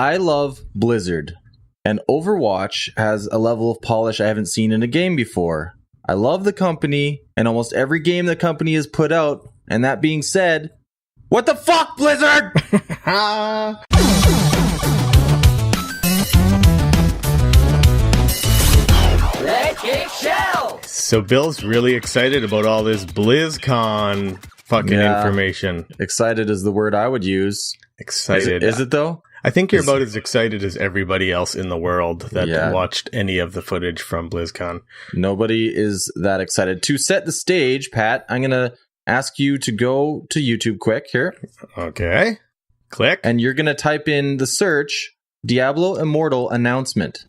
I love Blizzard, and Overwatch has a level of polish I haven't seen in a game before. I love the company and almost every game the company has put out, and that being said, what the fuck, Blizzard? Let's kick shells! So Bill's really excited about all this BlizzCon fucking information. Excited is the word I would use. Excited. Is it though? I think you're about as excited as everybody else in the world that watched any of the footage from BlizzCon. Nobody is that excited. To set the stage, Pat, I'm going to ask you to go to YouTube quick here. Okay. Click. And you're going to type in the search Diablo Immortal announcement.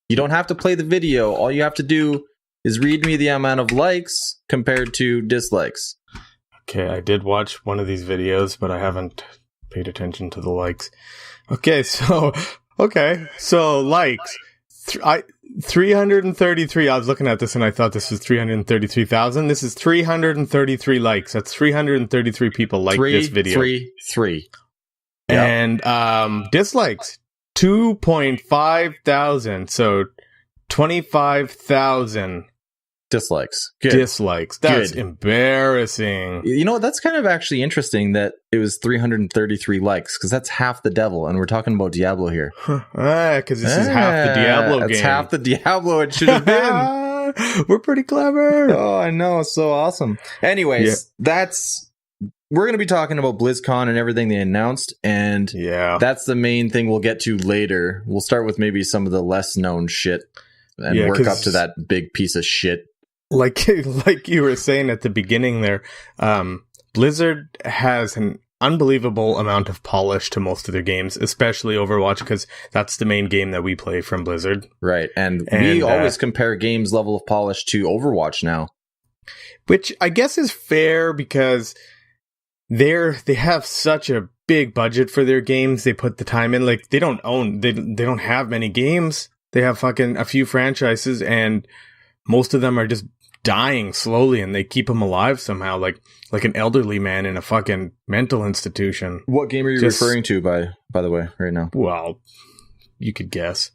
You don't have to play the video. All you have to do is read me the amount of likes compared to dislikes. Okay, I did watch one of these videos, but I haven't paid attention to the likes. Okay, so likes. 333. I was looking at this and I thought this was 333,000. This is 333 likes. That's 333 people like this video. 333. And dislikes 2.5 thousand. So 25,000 dislikes. Good. Dislikes. That's embarrassing. You know, that's kind of actually interesting that it was 333 likes, because that's half the devil, and we're talking about Diablo here. Because this is half the Diablo game. It's half the Diablo it should have been. We're pretty clever. Oh, I know. It's so awesome. Anyways, we're going to be talking about BlizzCon and everything they announced, and that's the main thing we'll get to later. We'll start with maybe some of the less known shit and work up to that big piece of shit. Like you were saying at the beginning there, Blizzard has an unbelievable amount of polish to most of their games, especially Overwatch, because that's the main game that we play from Blizzard. Right, and we always compare games' level of polish to Overwatch now. Which I guess is fair, because they have such a big budget for their games. They put the time in. Like, they don't have many games. They have fucking a few franchises, and most of them are just dying slowly, and they keep them alive somehow, like an elderly man in a fucking mental institution. What game are you referring to, by the way, right now? Well, you could guess.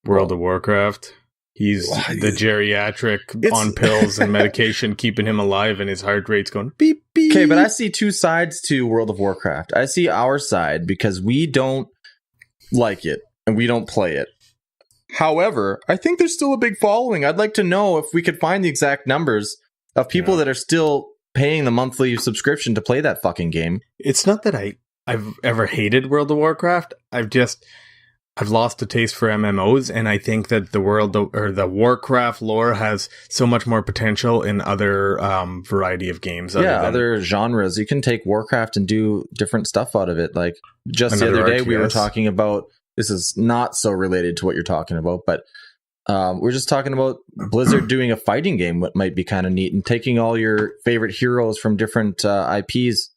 World of Warcraft. He's the geriatric on pills and medication, keeping him alive, and his heart rate's going beep, beep. Okay, but I see two sides to World of Warcraft. I see our side, because we don't like it, and we don't play it. However, I think there's still a big following. I'd like to know if we could find the exact numbers of people that are still paying the monthly subscription to play that fucking game. It's not that I've ever hated World of Warcraft. I've lost a taste for MMOs, and I think that the Warcraft lore has so much more potential in other variety of games. Other genres. You can take Warcraft and do different stuff out of it. Like just the other day, we were talking about. This is not so related to what you're talking about, but we're just talking about Blizzard doing a fighting game, what might be kind of neat, and taking all your favorite heroes from different IPs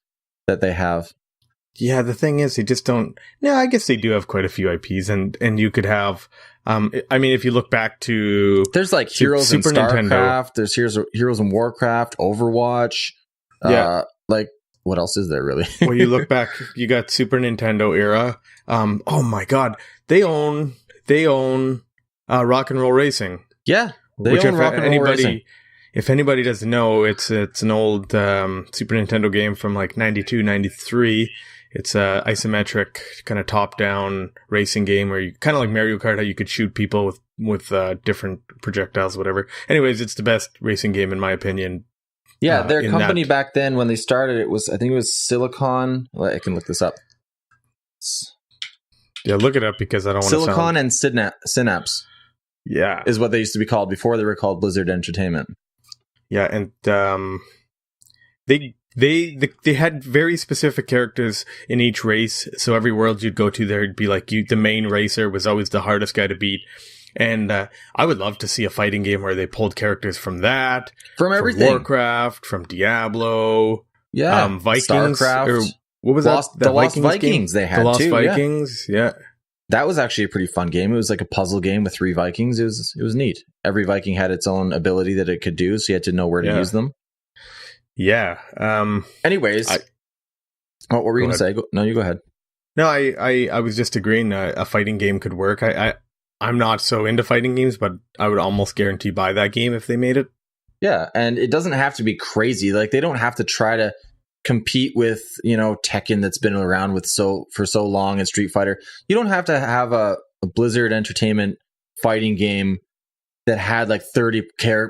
that they have. Yeah, the thing is, they just don't. Yeah, I guess they do have quite a few IPs, and you could have. I mean, if you look back to, there's like heroes in StarCraft. There's heroes in Warcraft, Overwatch. Like, what else is there really? Well, you look back, you got Super Nintendo era. Oh my God, they own Rock and Roll Racing. Yeah, they own Rock and Roll Racing. If anybody doesn't know, it's an old Super Nintendo game from like 92, 93. It's a isometric kind of top-down racing game where you kind of like Mario Kart, how you could shoot people with different projectiles, whatever. Anyways, it's the best racing game in my opinion. Yeah, their company back then when they started, I think it was Silicon. I can look this up. Yeah, look it up, because I don't want to Silicon and Synapse. Yeah, is what they used to be called before they were called Blizzard Entertainment. Yeah, and they had very specific characters in each race. So every world you'd go to, there'd be like the main racer was always the hardest guy to beat. And I would love to see a fighting game where they pulled characters from everything, from Warcraft, from Diablo, Vikings, StarCraft. Or what was the Lost Vikings they had too. The Lost Vikings, yeah. That was actually a pretty fun game. It was like a puzzle game with 3 Vikings. It was neat. Every Viking had its own ability that it could do, so you had to know where to use them. Yeah. Anyways, what were you going to say? No, you go ahead. No, I was just agreeing a fighting game could work. I'm not so into fighting games, but I would almost guarantee buy that game if they made it. Yeah, and it doesn't have to be crazy. Like, they don't have to try to compete with, Tekken that's been around for so long, and Street Fighter. You don't have to have a Blizzard Entertainment fighting game that had like 30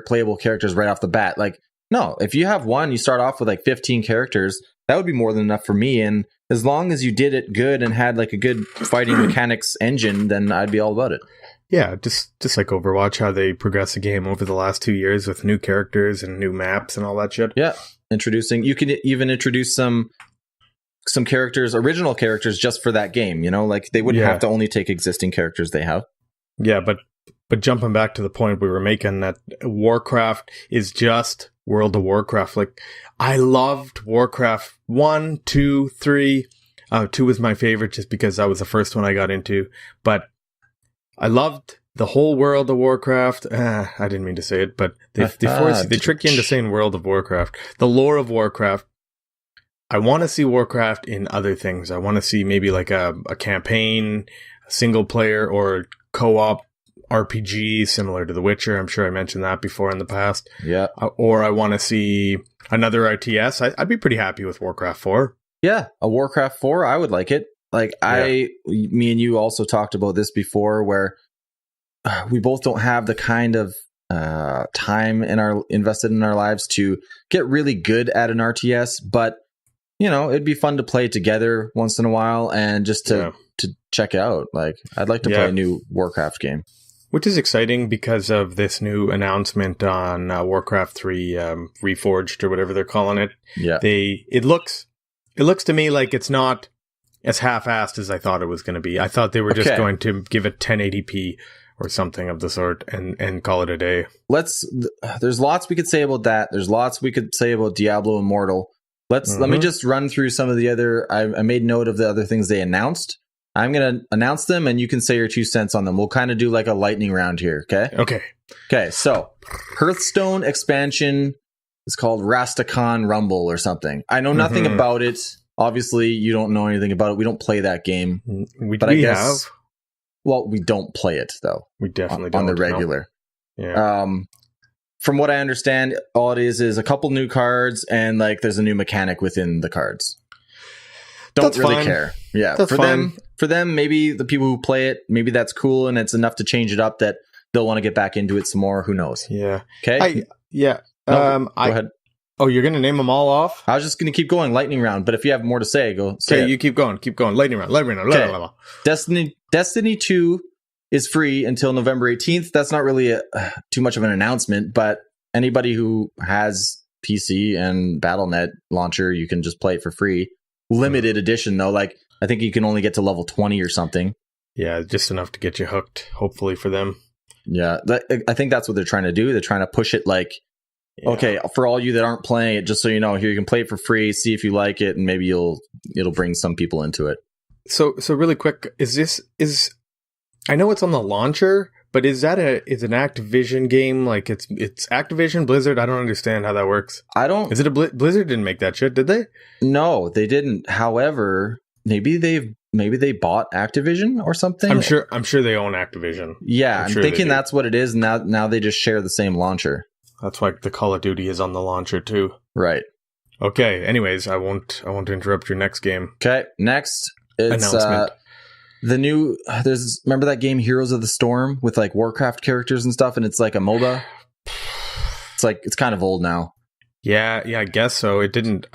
playable characters right off the bat. Like, no, if you have one, you start off with like 15 characters, that would be more than enough for me. And as long as you did it good and had like a good fighting mechanics engine, then I'd be all about it. Yeah, just like Overwatch, how they progress the game over the last 2 years with new characters and new maps and all that shit. Yeah, you can even introduce some characters, original characters, just for that game. Like they wouldn't have to only take existing characters they have. Yeah, but jumping back to the point we were making, that Warcraft is just World of Warcraft. Like, I loved Warcraft 1, 2, 3. 2 was my favorite just because that was the first one I got into. But I loved the whole World of Warcraft. I didn't mean to say it, but they trick you into saying World of Warcraft. The lore of Warcraft. I want to see Warcraft in other things. I want to see maybe like a campaign, a single player, or co-op RPG similar to The Witcher. I'm sure I mentioned that before in the past. Yeah. Or I want to see another RTS. I'd be pretty happy with Warcraft 4. Yeah, a Warcraft 4, I would like it. Like, me and you also talked about this before, where we both don't have the kind of time invested in our lives to get really good at an RTS, but it'd be fun to play together once in a while and just to check it out. Like, I'd like to play a new Warcraft game. Which is exciting because of this new announcement on Warcraft 3 Reforged, or whatever they're calling it. Yeah. It looks to me like it's not as half-assed as I thought it was going to be. I thought they were just going to give it 1080p or something of the sort and call it a day. There's lots we could say about that. There's lots we could say about Diablo Immortal. Let me just run through some of the other. I made note of the other things they announced. I'm going to announce them, and you can say your 2 cents on them. We'll kind of do like a lightning round here, okay? Okay, so Hearthstone expansion is called Rastakhan Rumble or something. I know nothing about it. Obviously, you don't know anything about it. We don't play that game. But I guess have. Well, we don't play it, though. We definitely don't. On the regular. No. Yeah. From what I understand, all it is a couple new cards, and like there's a new mechanic within the cards. Don't really care. Yeah, that's for them, maybe the people who play it, maybe that's cool, and it's enough to change it up that they'll want to get back into it some more. Who knows? Yeah. Okay. Go ahead. Oh, you're going to name them all off? I was just going to keep going, lightning round. But if you have more to say, go say it. Okay, you keep going. Lightning round. Okay. Destiny 2 is free until November 18th. That's not really too much of an announcement, but anybody who has PC and Battle.net launcher, you can just play it for free. Limited edition, though. Like, I think you can only get to level 20 or something. Yeah, just enough to get you hooked, hopefully, for them. Yeah, I think that's what they're trying to do. They're trying to push it like, okay, for all you that aren't playing it, just so you know, here you can play it for free, see if you like it, and maybe it'll bring some people into it. So really quick, is I know it's on the launcher, but is an Activision game? Like it's Activision, Blizzard? I don't understand how that works. Is it Blizzard didn't make that shit, did they? No, they didn't. However, maybe they bought Activision or something. I'm sure they own Activision. Yeah, I'm thinking that's what it is. Now they just share the same launcher. That's why the Call of Duty is on the launcher too. Right. Okay. Anyways, I won't interrupt your next game. Okay. Next, it's remember that game Heroes of the Storm with like Warcraft characters and stuff, and it's like a MOBA. It's kind of old now. Yeah, I guess so. It didn't.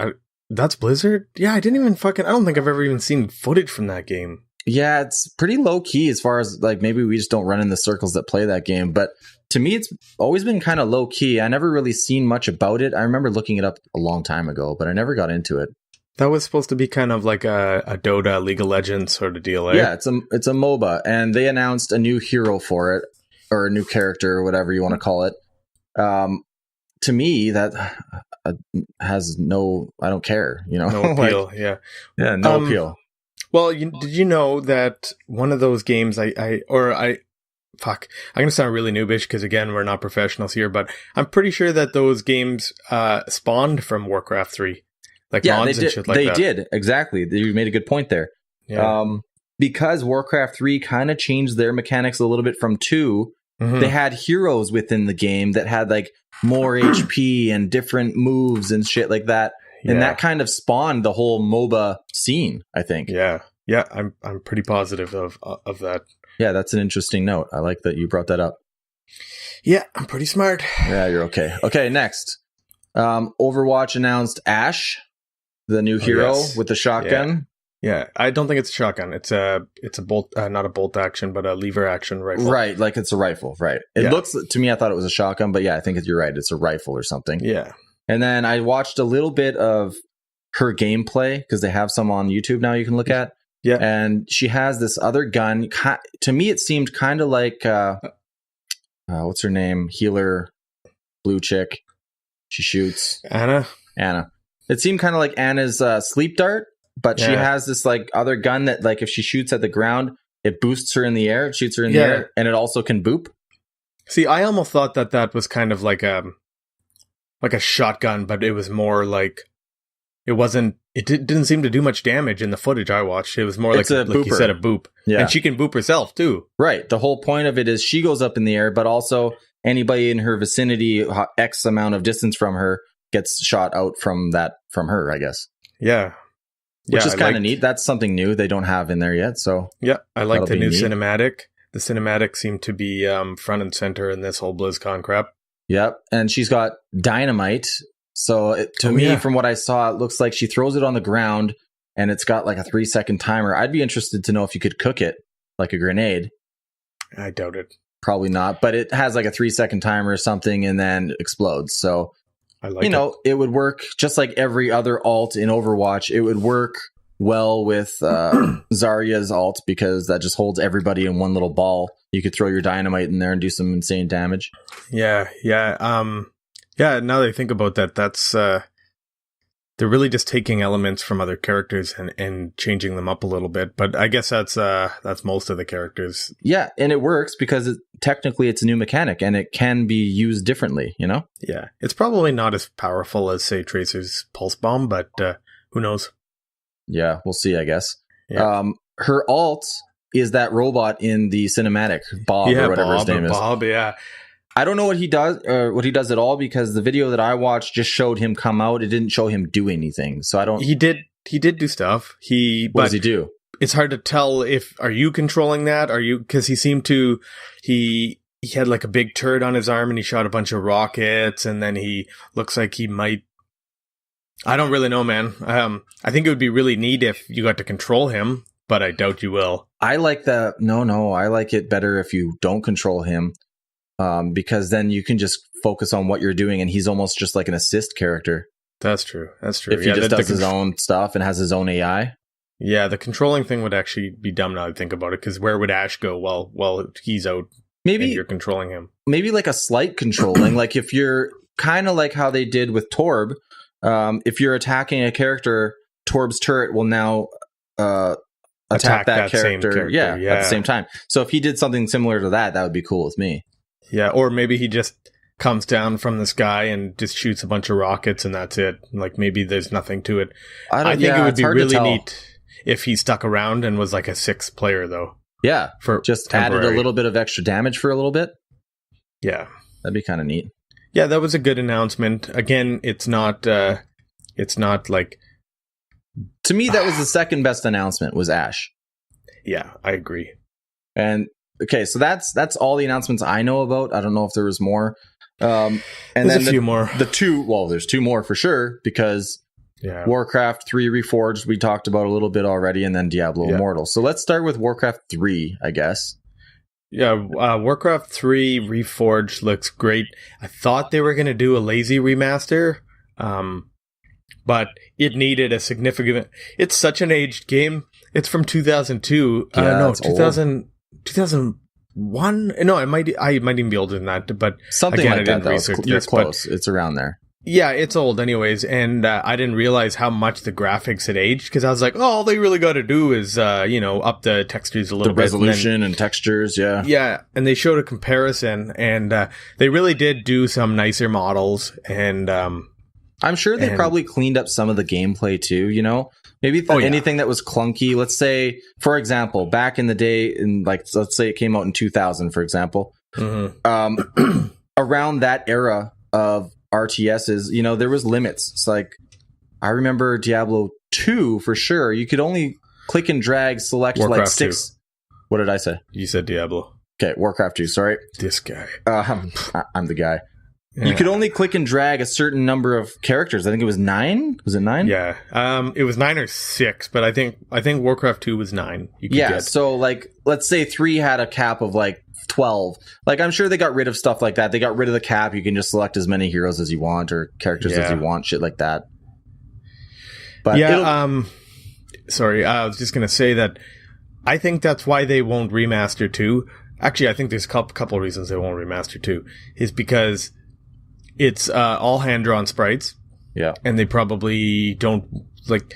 That's Blizzard? Yeah, I don't think I've ever even seen footage from that game. Yeah, it's pretty low key as far as like maybe we just don't run in the circles that play that game. But to me, it's always been kind of low key. I never really seen much about it. I remember looking it up a long time ago, but I never got into it. That was supposed to be kind of like a Dota, League of Legends sort of deal, eh? Yeah, it's a MOBA, and they announced a new hero for it, or a new character, or whatever you want to call it. To me, that has I don't care, No appeal, yeah. Yeah, no appeal. Well, did you know that one of those games I'm going to sound really noobish because, again, we're not professionals here, but I'm pretty sure that those games spawned from Warcraft 3. Like mods and shit like that. They did, exactly. You made a good point there. Because Warcraft 3 kind of changed their mechanics a little bit from 2. They had heroes within the game that had like more HP and different moves and shit like that. And that kind of spawned the whole MOBA scene, I think. Yeah, I'm pretty positive of that. Yeah, that's an interesting note. I like that you brought that up. Yeah, I'm pretty smart. Yeah, you're okay. Okay, next. Overwatch announced Ashe, the new hero with the shotgun. Yeah, I don't think it's a shotgun. It's a bolt, not a bolt action, but a lever action rifle. Right, like it's a rifle. Right. It looks to me. I thought it was a shotgun, but yeah, I think you're right. It's a rifle or something. Yeah. And then I watched a little bit of her gameplay because they have some on YouTube now you can look at. Yeah. And she has this other gun. To me, it seemed kind of like what's her name? Healer, blue chick. She shoots. Anna. It seemed kind of like Anna's sleep dart. But she has this like other gun that like if she shoots at the ground, it boosts her in the air, it shoots her in the air, and it also can boop. See, I almost thought that was kind of like a shotgun, but it was more like it wasn't. It didn't seem to do much damage in the footage I watched. It was more like you said, a boop. Yeah, and she can boop herself too. Right. The whole point of it is she goes up in the air, but also anybody in her vicinity, X amount of distance from her, gets shot out from her. I guess. Yeah. Which is kind of neat. That's something new they don't have in there yet. So yeah, I like the new cinematic. The cinematic seemed to be front and center in this whole BlizzCon crap. Yep, and she's got dynamite. So to me, from what I saw, it looks like she throws it on the ground, and it's got like a 3-second timer. I'd be interested to know if you could cook it like a grenade. I doubt it. Probably not, but it has like a 3-second timer or something, and then explodes. So. I like it would work just like every other alt in Overwatch. It would work well with Zarya's alt because that just holds everybody in one little ball. You could throw your dynamite in there and do some insane damage. Yeah. Now that I think about that, that's they're really just taking elements from other characters and changing them up a little bit. But I guess that's most of the characters. Yeah, and it works because technically it's a new mechanic and it can be used differently, you know? Yeah, it's probably not as powerful as, say, Tracer's Pulse Bomb, but who knows? Yeah, we'll see, I guess. Yeah. Her alt is that robot in the cinematic, Bob or whatever his name is. Bob, yeah. I don't know what he does at all because the video that I watched just showed him come out. It didn't show him do anything. So I don't. He did do stuff. What does he do? It's hard to tell are you controlling that? Because he seemed to, he had like a big turret on his arm and he shot a bunch of rockets and then he looks like he might. I don't really know, man. I think it would be really neat if you got to control him, but I doubt you will. I like that. No, I like it better if you don't control him. Because then you can just focus on what you're doing and he's almost just like an assist character. That's true. If he just does his own stuff and has his own AI. Yeah, the controlling thing would actually be dumb now that I think about it, because where would Ashe go while he's out and you're controlling him? Maybe like a slight controlling, like if you're kind of like how they did with Torb, if you're attacking a character, Torb's turret will now attack that character. Yeah, at the same time. So if he did something similar to that would be cool with me. Yeah, or maybe he just comes down from the sky and just shoots a bunch of rockets and that's it. Like maybe there's nothing to it. I think it would be really neat if he stuck around and was like a 6th player though. Yeah, for just temporary. Added a little bit of extra damage for a little bit. Yeah, that'd be kind of neat. Yeah, that was a good announcement. Again, it's not like. To me, that was the second best announcement. Was Ashe. Yeah, I agree. And. Okay, so that's all the announcements I know about. I don't know if there was more. And there's a few more. There's 2 more for sure because Warcraft 3 Reforged we talked about a little bit already, and then Diablo Immortal. So let's start with Warcraft 3, I guess. Yeah, Warcraft 3 Reforged looks great. I thought they were going to do a lazy remaster, but it needed a significant. It's such an aged game. It's from 2002. No, 2001? No, I might even be older than that, but something again, like that. You're close. It's around there. Yeah, it's old anyways, and I didn't realize how much the graphics had aged because I was like, oh, all they really got to do is, up the textures a little bit. The resolution and textures, yeah. Yeah, and they showed a comparison, and they really did do some nicer models, and I'm sure they probably cleaned up some of the gameplay too, you know? Maybe anything that was clunky. Let's say, for example, back in the day, let's say it came out in 2000, for example. Mm-hmm. Around that era of RTSs, you know, there was limits. It's like, I remember Diablo 2 for sure. You could only click and drag, select Warcraft like 6. 2. What did I say? You said Diablo. Okay, Warcraft 2, sorry. This guy. I'm the guy. Yeah. You could only click and drag a certain number of characters. I think it was 9. Was it 9? Yeah. It was 9 or 6, but I think Warcraft 2 was 9. So like, let's say 3 had a cap of like 12. Like, I'm sure they got rid of stuff like that. They got rid of the cap. You can just select as many heroes as you want or characters as you want, shit like that. But sorry, I was just going to say that I think that's why they won't remaster 2. Actually, I think there's a couple of reasons they won't remaster 2. Is because it's all hand-drawn sprites. Yeah. And they probably don't, like...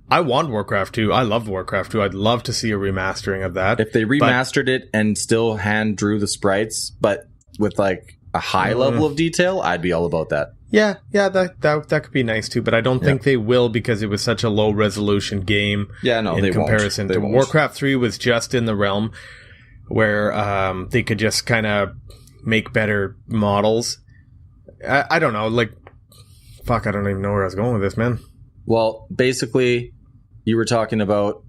I want Warcraft 2. I loved Warcraft 2. I'd love to see a remastering of that. If they remastered it and still hand-drew the sprites, but with, like, a high level of detail, I'd be all about that. Yeah, that could be nice, too. But I don't think they will because it was such a low-resolution game in comparison to Warcraft 3 was just in the realm where they could just kind of make better models. I don't know, like, fuck, I don't even know where I was going with this, man. Well, basically, you were talking about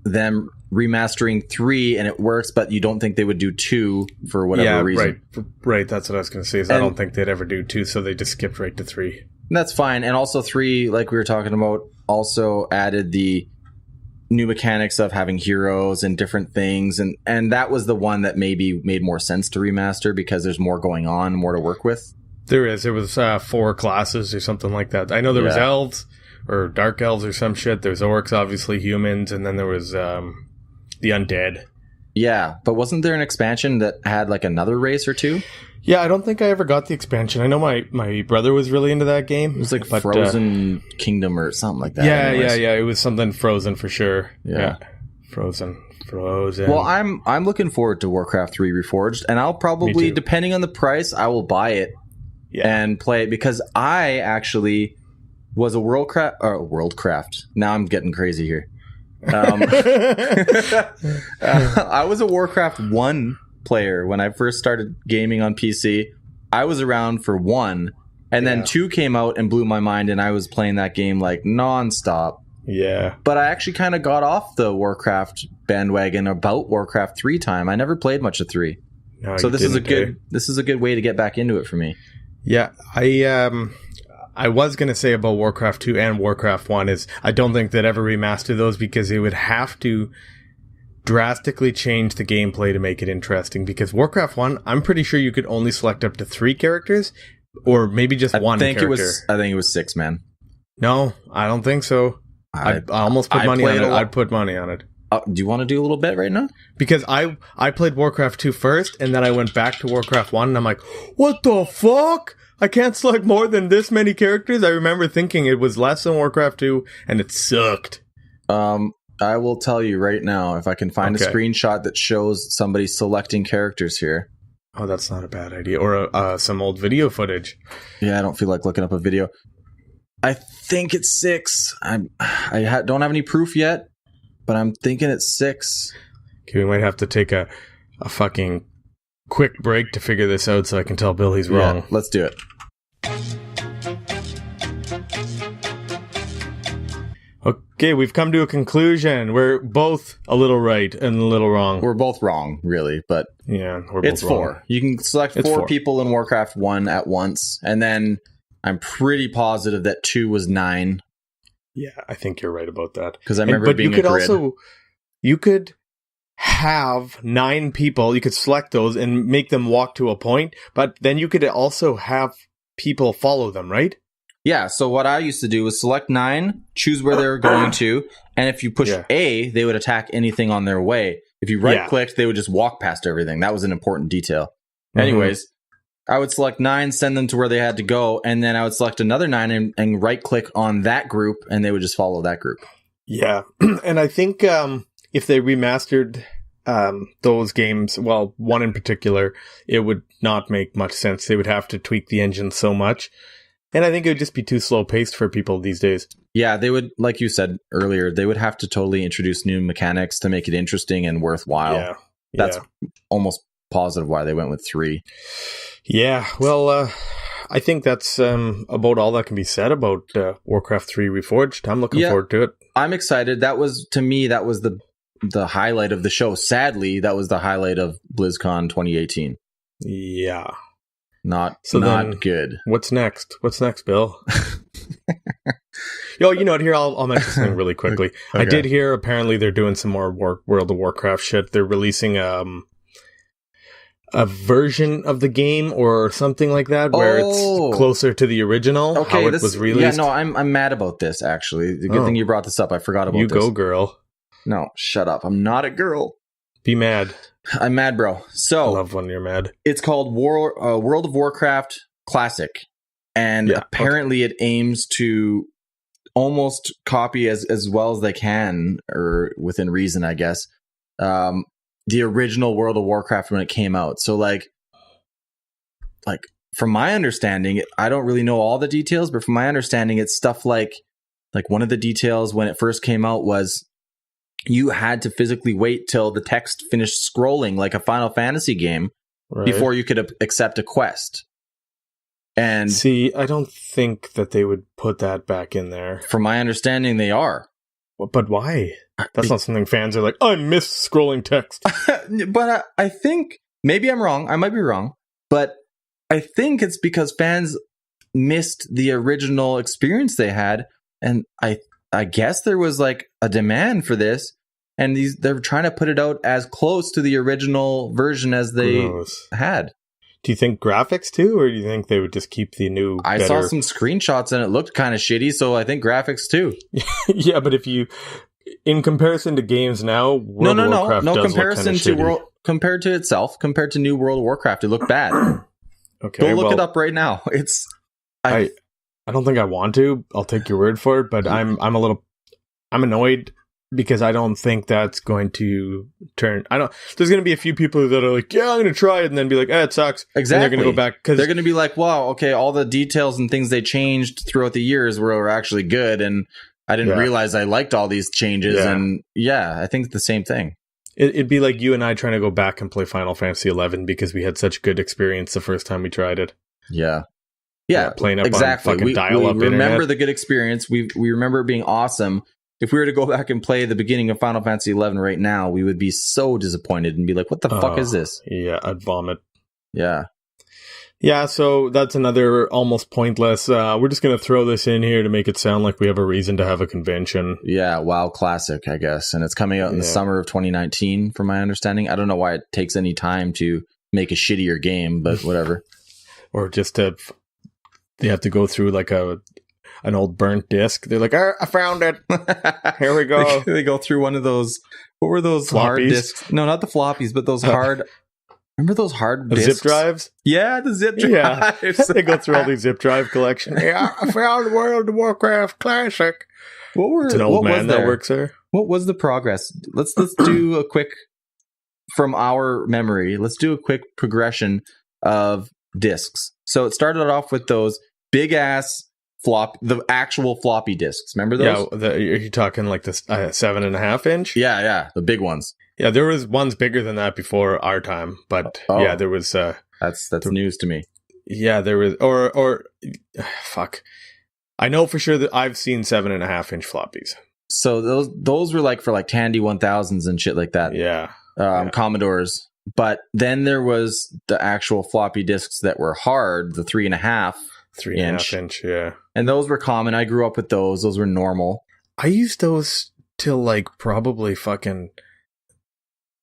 them remastering 3 and it works, but you don't think they would do 2 for whatever reason. Right. That's what I was going to say. I don't think they'd ever do 2, so they just skipped right to 3. And that's fine. And also 3, like we were talking about, also added the new mechanics of having heroes and different things, and that was the one that maybe made more sense to remaster because there's more going on, more to work with. There was 4 classes or something like that. I know there was elves or dark elves or some shit. There's orcs, obviously humans, and then there was the undead. Yeah, but wasn't there an expansion that had like another race or 2? Yeah, I don't think I ever got the expansion. I know my brother was really into that game. It was like Frozen Kingdom or something like that. Yeah. It was something Frozen for sure. Yeah. Frozen. Well, I'm looking forward to Warcraft 3 Reforged, and I'll probably, depending on the price, I will buy it and play it because I actually was a Worldcraft. Now I'm getting crazy here. I was a Warcraft 1 player when I first started gaming on PC. I was around for 1, and then 2 came out and blew my mind, and I was playing that game like nonstop. Yeah. But I actually kind of got off the Warcraft bandwagon about Warcraft 3 time. I never played much of 3. No, so this is a good way to get back into it for me. Yeah, I was going to say about Warcraft 2 and Warcraft 1 is I don't think they'd ever remaster those because they would have to drastically change the gameplay to make it interesting. Because Warcraft 1, I'm pretty sure you could only select up to 3 characters or maybe just one character. I think it was 6, man. No, I don't think so. I almost put money on it. I'd put money on it. Do you want to do a little bet right now? Because I played Warcraft 2 first, and then I went back to Warcraft 1, and I'm like, what the fuck? I can't select more than this many characters? I remember thinking it was less than Warcraft 2, and it sucked. I will tell you right now, if I can find a screenshot that shows somebody selecting characters here. Oh, that's not a bad idea. Or some old video footage. Yeah, I don't feel like looking up a video. I think it's 6. I don't have any proof yet, but I'm thinking it's 6. Okay, we might have to take a fucking quick break to figure this out so I can tell Bill he's wrong. Yeah, let's do it. Okay, we've come to a conclusion. We're both a little right and a little wrong. We're both wrong, really, but yeah, we're both it's wrong. 4. You can select 4 people in Warcraft 1 at once, and then I'm pretty positive that 2 was 9. Yeah, I think you're right about that. Because I remember being a grid. You could have 9 people. You could select those and make them walk to a point, but then you could also have people follow them, right? Yeah, so what I used to do was select 9, choose where they were going to, and if you push A, they would attack anything on their way. If you right-clicked, they would just walk past everything. That was an important detail. Mm-hmm. Anyways, I would select 9, send them to where they had to go, and then I would select another 9 and right-click on that group, and they would just follow that group. Yeah, and I think if they remastered those games, well, 1 in particular, it would not make much sense. They would have to tweak the engine so much. And I think it would just be too slow paced for people these days. Yeah, they would, like you said earlier, they would have to totally introduce new mechanics to make it interesting and worthwhile. Yeah. That's almost positive why they went with 3. Yeah, well, I think that's about all that can be said about Warcraft 3 Reforged. I'm looking forward to it. I'm excited. That was, to me, that was the highlight of the show. Sadly, that was the highlight of BlizzCon 2018. Yeah. Not good. What's next? What's next, Bill? Yo, you know what? Here, I'll mention something really quickly. Okay. I did hear, apparently, they're doing some more World of Warcraft shit. They're releasing a version of the game or something like that where it's closer to the original, how it was released. Yeah, no, I'm mad about this, actually. The good thing you brought this up. I forgot about this. You go, girl. No, shut up. I'm not a girl. Be mad. I'm mad, bro. So I love when you're mad. It's called World of Warcraft Classic, and apparently it aims to almost copy as well as they can, or within reason, I guess, the original World of Warcraft when it came out. So like from my understanding, I don't really know all the details, but from my understanding, it's stuff like one of the details when it first came out was you had to physically wait till the text finished scrolling like a Final Fantasy game before you could accept a quest. And see, I don't think that they would put that back in there. From my understanding, they are. But why? That's not something fans are like, I miss scrolling text. But I think, maybe I'm wrong, I might be wrong, but I think it's because fans missed the original experience they had, and I guess there was like a demand for this, and they're trying to put it out as close to the original version as they had. Do you think graphics too, or do you think they would just keep the new? I saw some screenshots and it looked kind of shitty, so I think graphics too. Yeah, but if you, in comparison to games now, World of Warcraft no does comparison look to compared to itself, compared to new World of Warcraft, it looked bad. Okay, go look it up right now. It's I don't think I want to. I'll take your word for it, but I'm annoyed because I don't think that's going to turn. There's going to be a few people that are like, yeah, I'm going to try it, and then be like, it sucks. Exactly. And they're going to go back because they're going to be like, wow, okay, all the details and things they changed throughout the years were actually good, and I didn't realize I liked all these changes. Yeah. And I think it's the same thing. It'd be like you and I trying to go back and play Final Fantasy 11 because we had such good experience the first time we tried it. Yeah. Playing up on fucking dial-up internet. We remember the good experience. We remember it being awesome. If we were to go back and play the beginning of Final Fantasy 11 right now, we would be so disappointed and be like, what the fuck is this? Yeah, I'd vomit. Yeah. Yeah, so that's another almost pointless. We're just going to throw this in here to make it sound like we have a reason to have a convention. Yeah, WoW Classic, I guess. And it's coming out in the summer of 2019, from my understanding. I don't know why it takes any time to make a shittier game, but whatever. Or just they have to go through like an old burnt disc. They're like, I found it. Here we go. They go through one of those. What were those floppies? Hard discs? No, not the floppies, but those hard. Remember those hard discs? Zip drives? Yeah, the zip drives. Yeah. They go through all these zip drive collection. Yeah, I found World of Warcraft Classic. It's an old man that works there. What was the progress? Let's do a quick, from our memory, let's do a quick progression of discs. So it started off with those big ass the actual floppy disks. Remember those? Yeah, are you talking like the 7.5 inch? Yeah, the big ones. Yeah, there was ones bigger than that before our time, but yeah, there was. That's news to me. Yeah, there was, or fuck. I know for sure that I've seen 7.5 inch floppies. So those were like for like Tandy 1000s and shit like that. Yeah, Commodores. But then there was the actual floppy disks that were hard, the 3.5 inch, yeah. And those were common. I grew up with those. Those were normal. I used those till like probably fucking,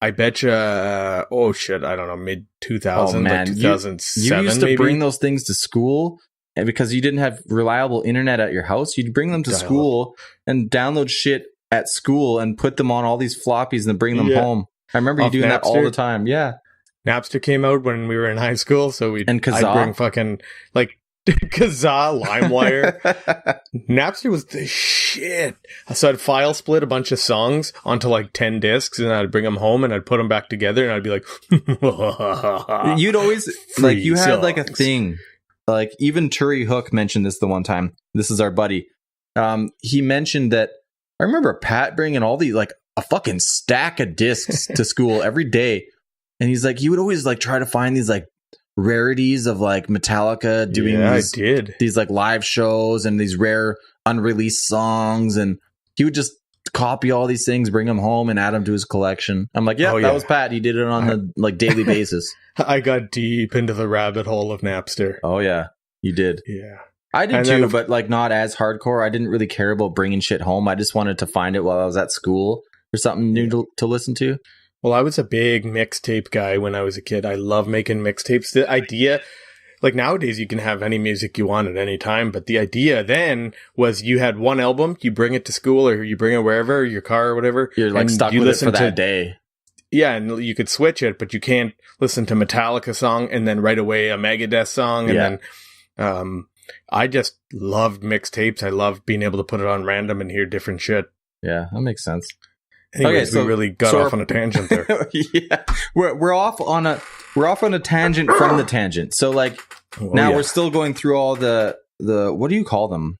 I betcha, oh shit, I don't know, mid 2000, like 2007 You used to bring those things to school, and because you didn't have reliable internet at your house, you'd bring them to school and download shit at school and put them on all these floppies and then bring them home. I remember you doing that all the time. Yeah. Napster came out when we were in high school, so I'd bring fucking like Kazaa, LimeWire. Napster was the shit. So I'd file split a bunch of songs onto like 10 discs, and I'd bring them home and I'd put them back together, and I'd be like, you'd always like, you had like a thing like even Turi Hook mentioned this the one time. This is our buddy. He mentioned that I remember Pat bringing all these like a fucking stack of discs to school every day, and he's like he would always like try to find these like rarities of like Metallica doing these like live shows and these rare unreleased songs, and he would just copy all these things, bring them home, and add them to his collection. I'm like, that was Pat. He did it on a like daily basis. I got deep into the rabbit hole of Napster. Oh yeah, you did. Yeah, I did too, but like not as hardcore. I didn't really care about bringing shit home. I just wanted to find it while I was at school or something new to listen to. Well, I was a big mixtape guy when I was a kid. I love making mixtapes. The idea, like nowadays, you can have any music you want at any time, but the idea then was you had one album, you bring it to school or you bring it wherever, your car or whatever. You're like stuck with it for that day. Yeah, and you could switch it, but you can't listen to Metallica song and then right away a Megadeth song. And then I just loved mixtapes. I loved being able to put it on random and hear different shit. Yeah, that makes sense. Anyways, we really got off on a tangent there. Yeah, we're off on a tangent from the tangent. So like we're still going through all the what do you call them?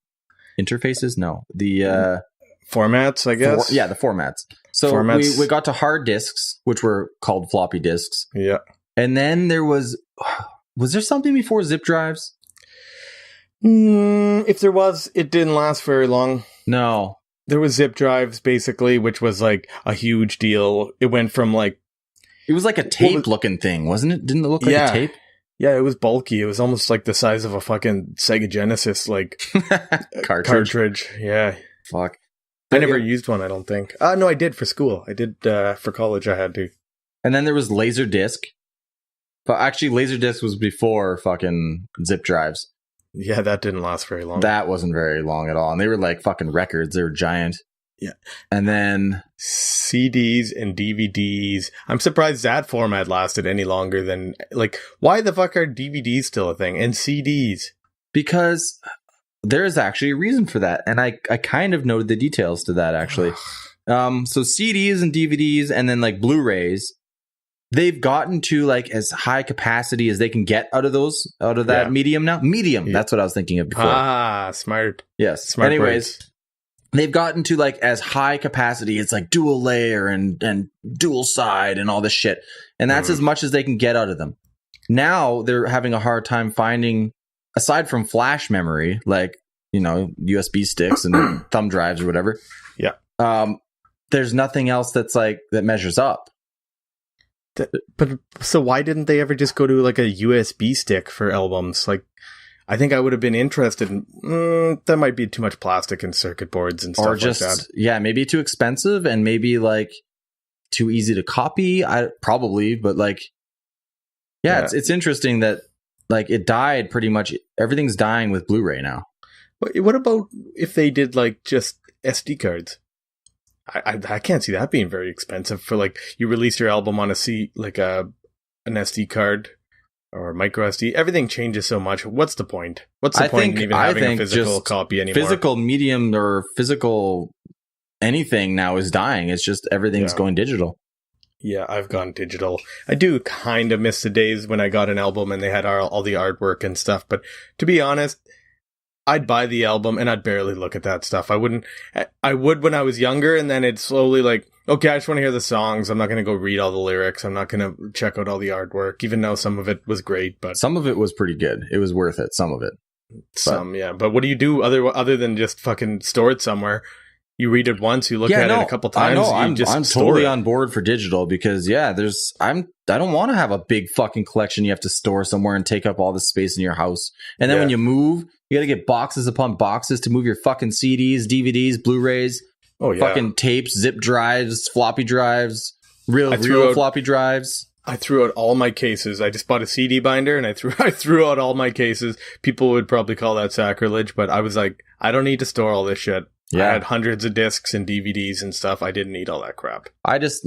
Interfaces? No, the formats, I guess. The formats. So we got to hard disks, which were called floppy disks. Yeah, and then there was there something before zip drives? If there was, it didn't last very long. No. There was zip drives, basically, which was like a huge deal. It went from like... It was like a tape-looking thing, wasn't it? Didn't it look like a tape? Yeah, it was bulky. It was almost like the size of a fucking Sega Genesis, like... cartridge. Yeah. Fuck. I never used one, I don't think. No, I did for school. I did for college, I had to. And then there was Laserdisc. But actually, Laserdisc was before fucking zip drives. Yeah, that didn't last very long. That wasn't very long at all. And they were like fucking records. They were giant. Yeah. And then... CDs and DVDs. I'm surprised that format lasted any longer than... Like, why the fuck are DVDs still a thing? And CDs? Because there is actually a reason for that. And I kind of noted the details to that, actually. So CDs and DVDs and then like Blu-rays... They've gotten to like as high capacity as they can get out of that medium now. Medium. That's what I was thinking of before. Ah, smart. Yes. Smart. Anyways, they've gotten to like as high capacity. It's like dual layer and dual side and all this shit. And that's as much as they can get out of them. Now they're having a hard time finding, aside from flash memory, like, you know, USB sticks and thumb drives or whatever. Yeah. There's nothing else that's like that measures up. But so why didn't they ever just go to like a USB stick for albums? Like, I think I would have been interested in that might be too much plastic and circuit boards and stuff, or just like that. Yeah, maybe too expensive and maybe like too easy to copy. But like, it's interesting that like it died pretty much. Everything's dying with Blu-ray now. What about if they did like just SD cards? I can't see that being very expensive for like you release your album on an SD card or micro SD. Everything changes so much. What's the point? What's the point in even having a physical copy anymore? Physical medium or physical anything now is dying. It's just everything's going digital. Yeah, I've gone digital. I do kind of miss the days when I got an album and they had all the artwork and stuff. But to be honest, I'd buy the album and I'd barely look at that stuff. I would when I was younger, and then it's slowly like, okay, I just want to hear the songs. I'm not going to go read all the lyrics. I'm not going to check out all the artwork, even though some of it was great. But some of it was pretty good. It was worth it. Some of it. But what do you do other than just fucking store it somewhere? You read it once, you look at it a couple times. I'm totally on board for digital because I don't want to have a big fucking collection you have to store somewhere and take up all the space in your house. And then when you move, you got to get boxes upon boxes to move your fucking CDs, DVDs, Blu-rays, fucking tapes, zip drives, floppy drives, real floppy drives. I threw out all my cases. I just bought a CD binder and I threw out all my cases. People would probably call that sacrilege, but I was like, I don't need to store all this shit. Yeah. I had hundreds of discs and DVDs and stuff. I didn't need all that crap. I just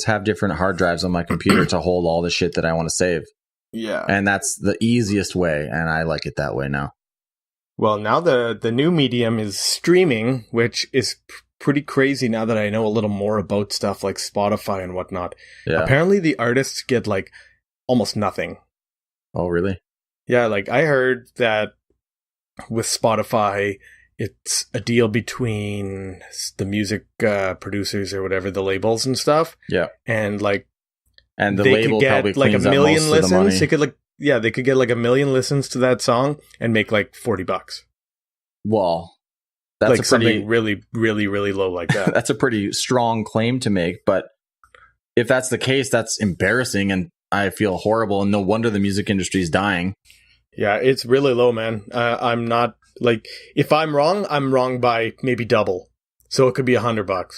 have different hard drives on my computer to hold all the shit that I want to save. Yeah. And that's the easiest way, and I like it that way now. Well, now the new medium is streaming, which is pretty crazy now that I know a little more about stuff like Spotify and whatnot. Yeah. Apparently the artists get like almost nothing. Oh, really? Yeah, like I heard that with Spotify, it's a deal between the music producers or whatever, the labels and stuff. Yeah. And like, and the they label could probably get like a cleans up million most of the listens. money. They could get like a million listens to that song and make like $40. Well, that's like a pretty, something really, really, really low like that. that's a pretty strong claim to make. But if that's the case, that's embarrassing, and I feel horrible. And no wonder the music industry is dying. Yeah, it's really low, man. I'm not like, if I'm wrong by maybe double. So it could be $100.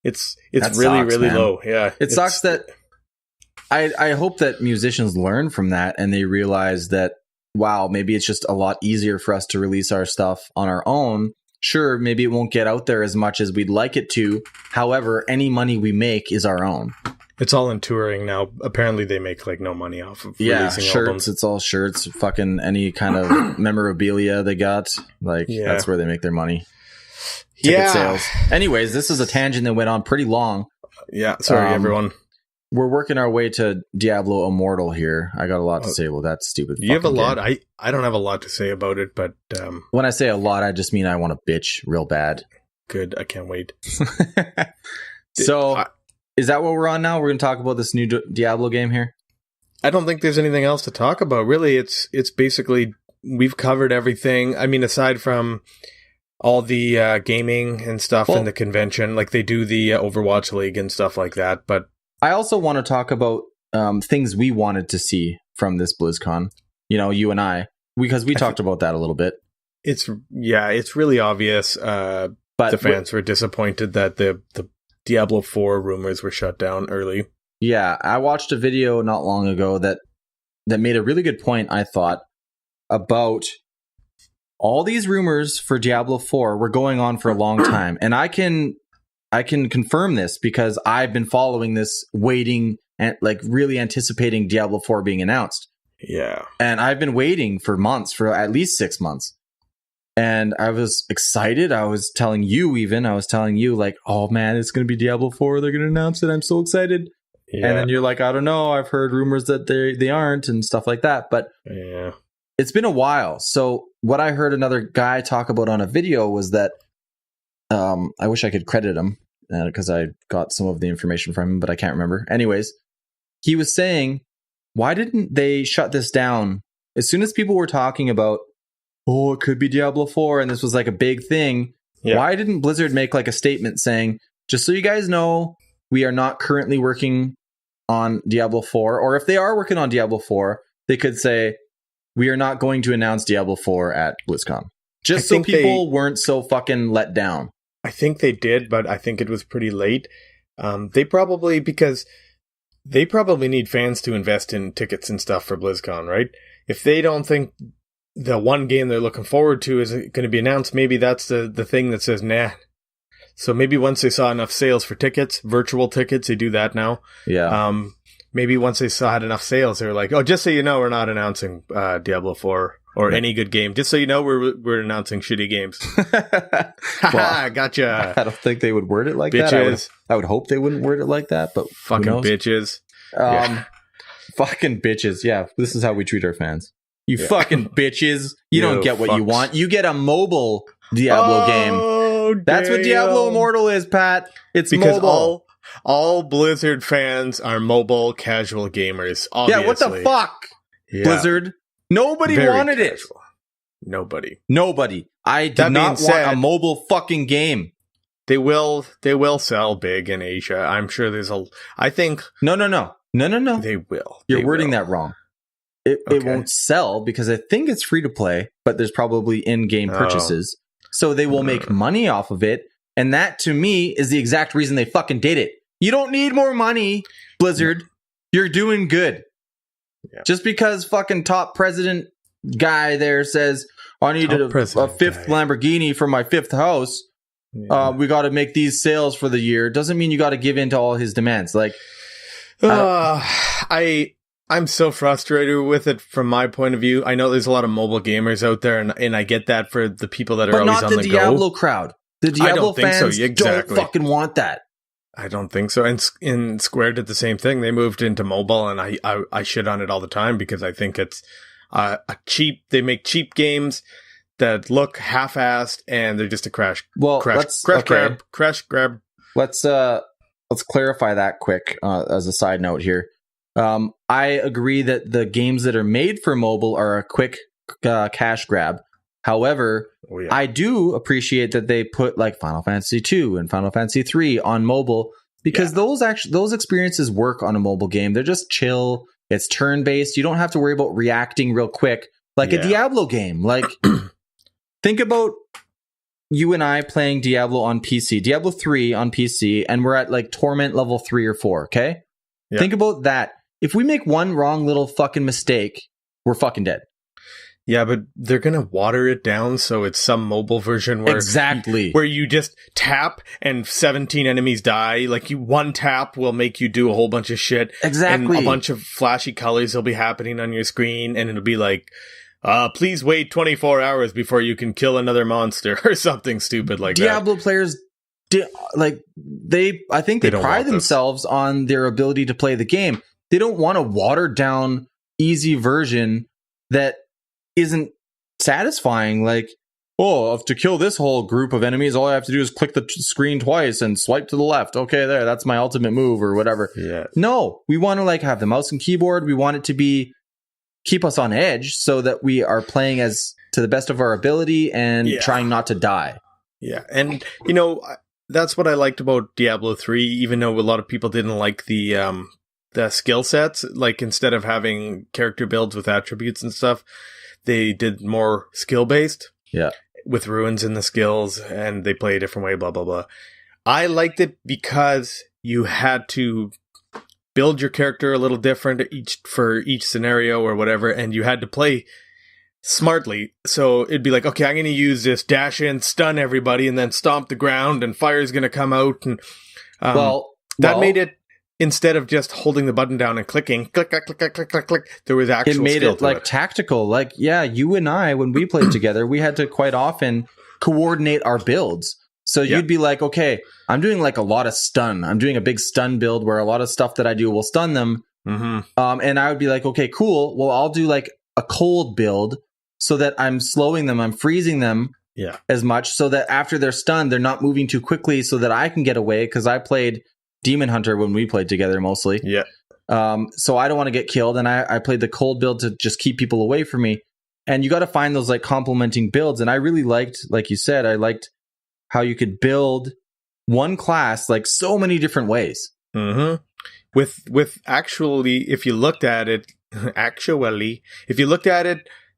It's That really, sucks, really man. low. Yeah, It sucks that I hope that musicians learn from that and they realize that, wow, maybe it's just a lot easier for us to release our stuff on our own. Sure, maybe it won't get out there as much as we'd like it to. However, any money we make is our own. It's all in touring now. Apparently, they make like no money off of releasing shirts. albums. It's all shirts. Fucking any kind of memorabilia they got. Like, that's where they make their money. Ticket sales. Anyways, this is a tangent that went on pretty long. Yeah, sorry, everyone. We're working our way to Diablo Immortal here. I got a lot to say about that stupid You have a fucking lot. game. I don't have a lot to say about it, but When I say a lot, I just mean I want to bitch real bad. good. I can't wait. So, is that what we're on now? We're going to talk about this new Diablo game here? I don't think there's anything else to talk about. Really, it's basically, we've covered everything. I mean, aside from all the gaming and stuff and the convention, like they do the Overwatch League and stuff like that, but I also want to talk about things we wanted to see from this BlizzCon. You know, you and I, because we talked about that a little bit. It's really obvious. But the fans were disappointed that the Diablo 4 rumors were shut down early. Yeah, I watched a video not long ago that made a really good point, I thought, about all these rumors for Diablo 4 were going on for a long time. And I can confirm this because I've been following this, waiting and like really anticipating Diablo 4 being announced. Yeah. And I've been waiting for months, for at least 6 months. And I was excited. I was telling you like, oh man, it's going to be Diablo 4. They're going to announce it. I'm so excited. Yeah. And then you're like, I don't know. I've heard rumors that they aren't and stuff like that. But yeah, it's been a while. So what I heard another guy talk about on a video was that I wish I could credit him because I got some of the information from him, but I can't remember. Anyways, he was saying, why didn't they shut this down? As soon as people were talking about, oh, it could be Diablo 4, and this was like a big thing, why didn't Blizzard make like a statement saying, just so you guys know, we are not currently working on Diablo 4, or if they are working on Diablo 4, they could say, we are not going to announce Diablo 4 at BlizzCon. Just so people weren't so fucking let down. I think they did, but I think it was pretty late. Because they probably need fans to invest in tickets and stuff for BlizzCon, right? If they don't think the one game they're looking forward to is going to be announced, maybe that's the thing that says, nah. So maybe once they saw enough sales for tickets, virtual tickets, they do that now. Yeah. Maybe once they had enough sales, they were like, oh, just so you know, we're not announcing Diablo 4 or any good game. Just so you know, we're announcing shitty games. Well, gotcha. I don't think they would word it like that. I would hope they wouldn't word it like that, but fucking bitches. Fucking bitches. Yeah, this is how we treat our fans. You fucking bitches. You don't get what you want. You get a mobile Diablo game. That's what Diablo Immortal is, Pat. It's because mobile. All Blizzard fans are mobile casual gamers, obviously. Yeah, what the fuck? Yeah. Blizzard? Nobody wanted casual. It. Nobody. I did not want a mobile fucking game. They will sell big in Asia. I'm sure I think... No. They will. You're wording that wrong. It won't sell because I think it's free to play, but there's probably in-game purchases. So they will make money off of it. And that, to me, is the exact reason they fucking did it. You don't need more money, Blizzard. You're doing good. Yeah. Just because fucking top president guy there says, I need a fifth Lamborghini for my fifth house. Yeah. We got to make these sales for the year. Doesn't mean you got to give in to all his demands. Like, I'm so frustrated with it from my point of view. I know there's a lot of mobile gamers out there, and I get that for the people that are always on the go. But not the Diablo crowd. The Diablo fans don't fucking want that. I don't think so. And Square did the same thing. They moved into mobile, and I shit on it all the time because I think They make cheap games that look half-assed, and they're just a crash. Well, crash grab. Let's clarify that quick as a side note here. I agree that the games that are made for mobile are a quick cash grab. However, I do appreciate that they put like Final Fantasy 2 and Final Fantasy 3 on mobile, because those experiences work on a mobile game. They're just chill. It's turn-based. You don't have to worry about reacting real quick like a Diablo game. Like, think about you and I playing Diablo on PC, Diablo 3 on PC, and we're at like Torment level 3 or 4, okay? Yeah. Think about that. If we make one wrong little fucking mistake, we're fucking dead. Yeah, but they're going to water it down so it's some mobile version where you just tap and 17 enemies die. Like, one tap will make you do a whole bunch of shit. Exactly. And a bunch of flashy colors will be happening on your screen, and it'll be like, please wait 24 hours before you can kill another monster, or something stupid like Diablo players, I think they pride themselves on their ability to play the game. They don't want a watered down, easy version that isn't satisfying. Like, to kill this whole group of enemies, all I have to do is click the screen twice and swipe to the left. Okay, that's my ultimate move or whatever. Yeah. No, we want to like have the mouse and keyboard. We want it to keep us on edge so that we are playing as to the best of our ability and trying not to die. Yeah, and that's what I liked about Diablo 3, even though a lot of people didn't like the skill sets. Like, instead of having character builds with attributes and stuff, they did more skill-based. Yeah. With runes in the skills, and they play a different way, blah, blah, blah. I liked it because you had to build your character a little different for each scenario or whatever, and you had to play smartly. So it'd be like, okay, I'm going to use this dash in, stun everybody, and then stomp the ground, and fire's going to come out. And that made it, instead of just holding the button down and clicking, click, click, click, click, click, click, click, there was actual skill to it. It made it like tactical. Like, you and I, when we played together, we had to quite often coordinate our builds. So you'd be like, okay, I'm doing like a lot of stun. I'm doing a big stun build where a lot of stuff that I do will stun them. Mm-hmm. And I would be like, okay, cool. Well, I'll do like a cold build so that I'm slowing them. I'm freezing them as much so that after they're stunned, they're not moving too quickly so that I can get away, because I played Demon Hunter when we played together mostly. Yeah. So I don't want to get killed, and I played the cold build to just keep people away from me. And you got to find those like complementing builds. And I really liked, like you said, I liked how you could build one class like so many different ways. Mm-hmm. With actually, if you looked at it,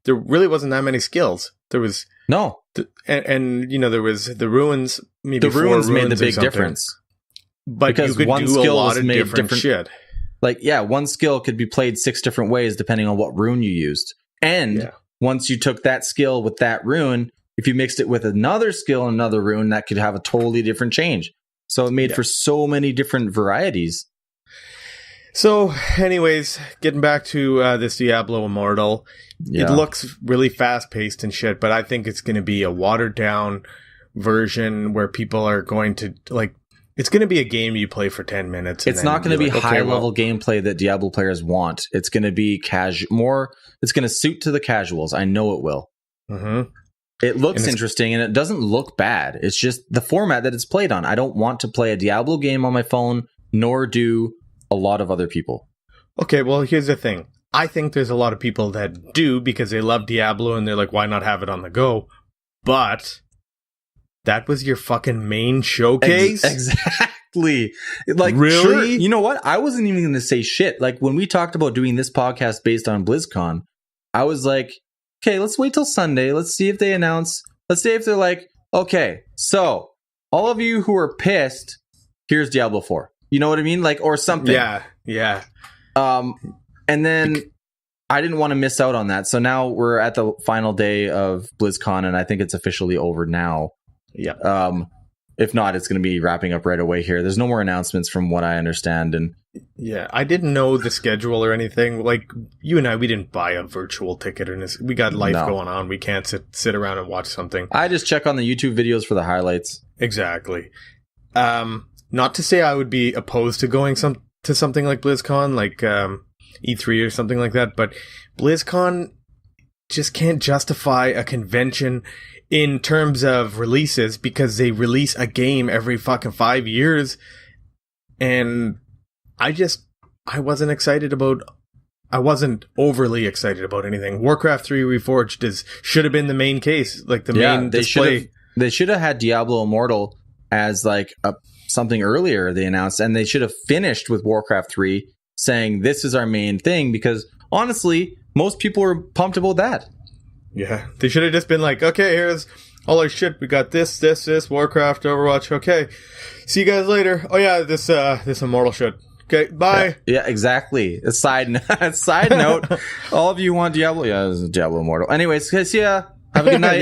there really wasn't that many skills. There was no, and there was the ruins. Maybe the ruins made the big difference. But because you could one do a lot of different shit. Like, one skill could be played 6 different ways depending on what rune you used. And once you took that skill with that rune, if you mixed it with another skill and another rune, that could have a totally different change. So it made for so many different varieties. So anyways, getting back to this Diablo Immortal, it looks really fast-paced and shit, but I think it's going to be a watered-down version where people are going to, like, it's going to be a game you play for 10 minutes. It's not going to be high-level gameplay that Diablo players want. It's going to be it's going to suit to the casuals. I know it will. Mm-hmm. It looks interesting, and it doesn't look bad. It's just the format that it's played on. I don't want to play a Diablo game on my phone, nor do a lot of other people. Okay, well, here's the thing. I think there's a lot of people that do because they love Diablo, and they're like, why not have it on the go? But that was your fucking main showcase? Exactly. Like, really? Sure, you know what? I wasn't even going to say shit. Like, when we talked about doing this podcast based on BlizzCon, I was like, okay, let's wait till Sunday. Let's see if they announce. Let's see if they're like, okay, so all of you who are pissed, here's Diablo 4. You know what I mean? Like, or something. Yeah. And then I didn't want to miss out on that. So now we're at the final day of BlizzCon, and I think it's officially over now. Yeah. If not, it's going to be wrapping up right away here. There's no more announcements from what I understand. And yeah, I didn't know the schedule or anything. Like, you and I, we didn't buy a virtual ticket, and we got life going on. We can't sit around and watch something. I just check on the YouTube videos for the highlights. Exactly. Not to say I would be opposed to going to something like BlizzCon, like E3 or something like that, but BlizzCon just can't justify a convention in terms of releases because they release a game every fucking 5 years. And I wasn't overly excited about anything. Warcraft 3 Reforged should have been the main case, like the main display. They should have had Diablo Immortal as like something earlier they announced, and they should have finished with Warcraft 3 saying this is our main thing, because honestly, most people were pumped about that. Yeah, they should have just been like, okay, here's all our shit. We got this, Warcraft, Overwatch. Okay, see you guys later. Oh yeah, this Immortal shit. Okay, bye. Yeah, exactly. A side note, all of you want Diablo? Yeah, this is Diablo Immortal. Anyways, guys, yeah, have a good night.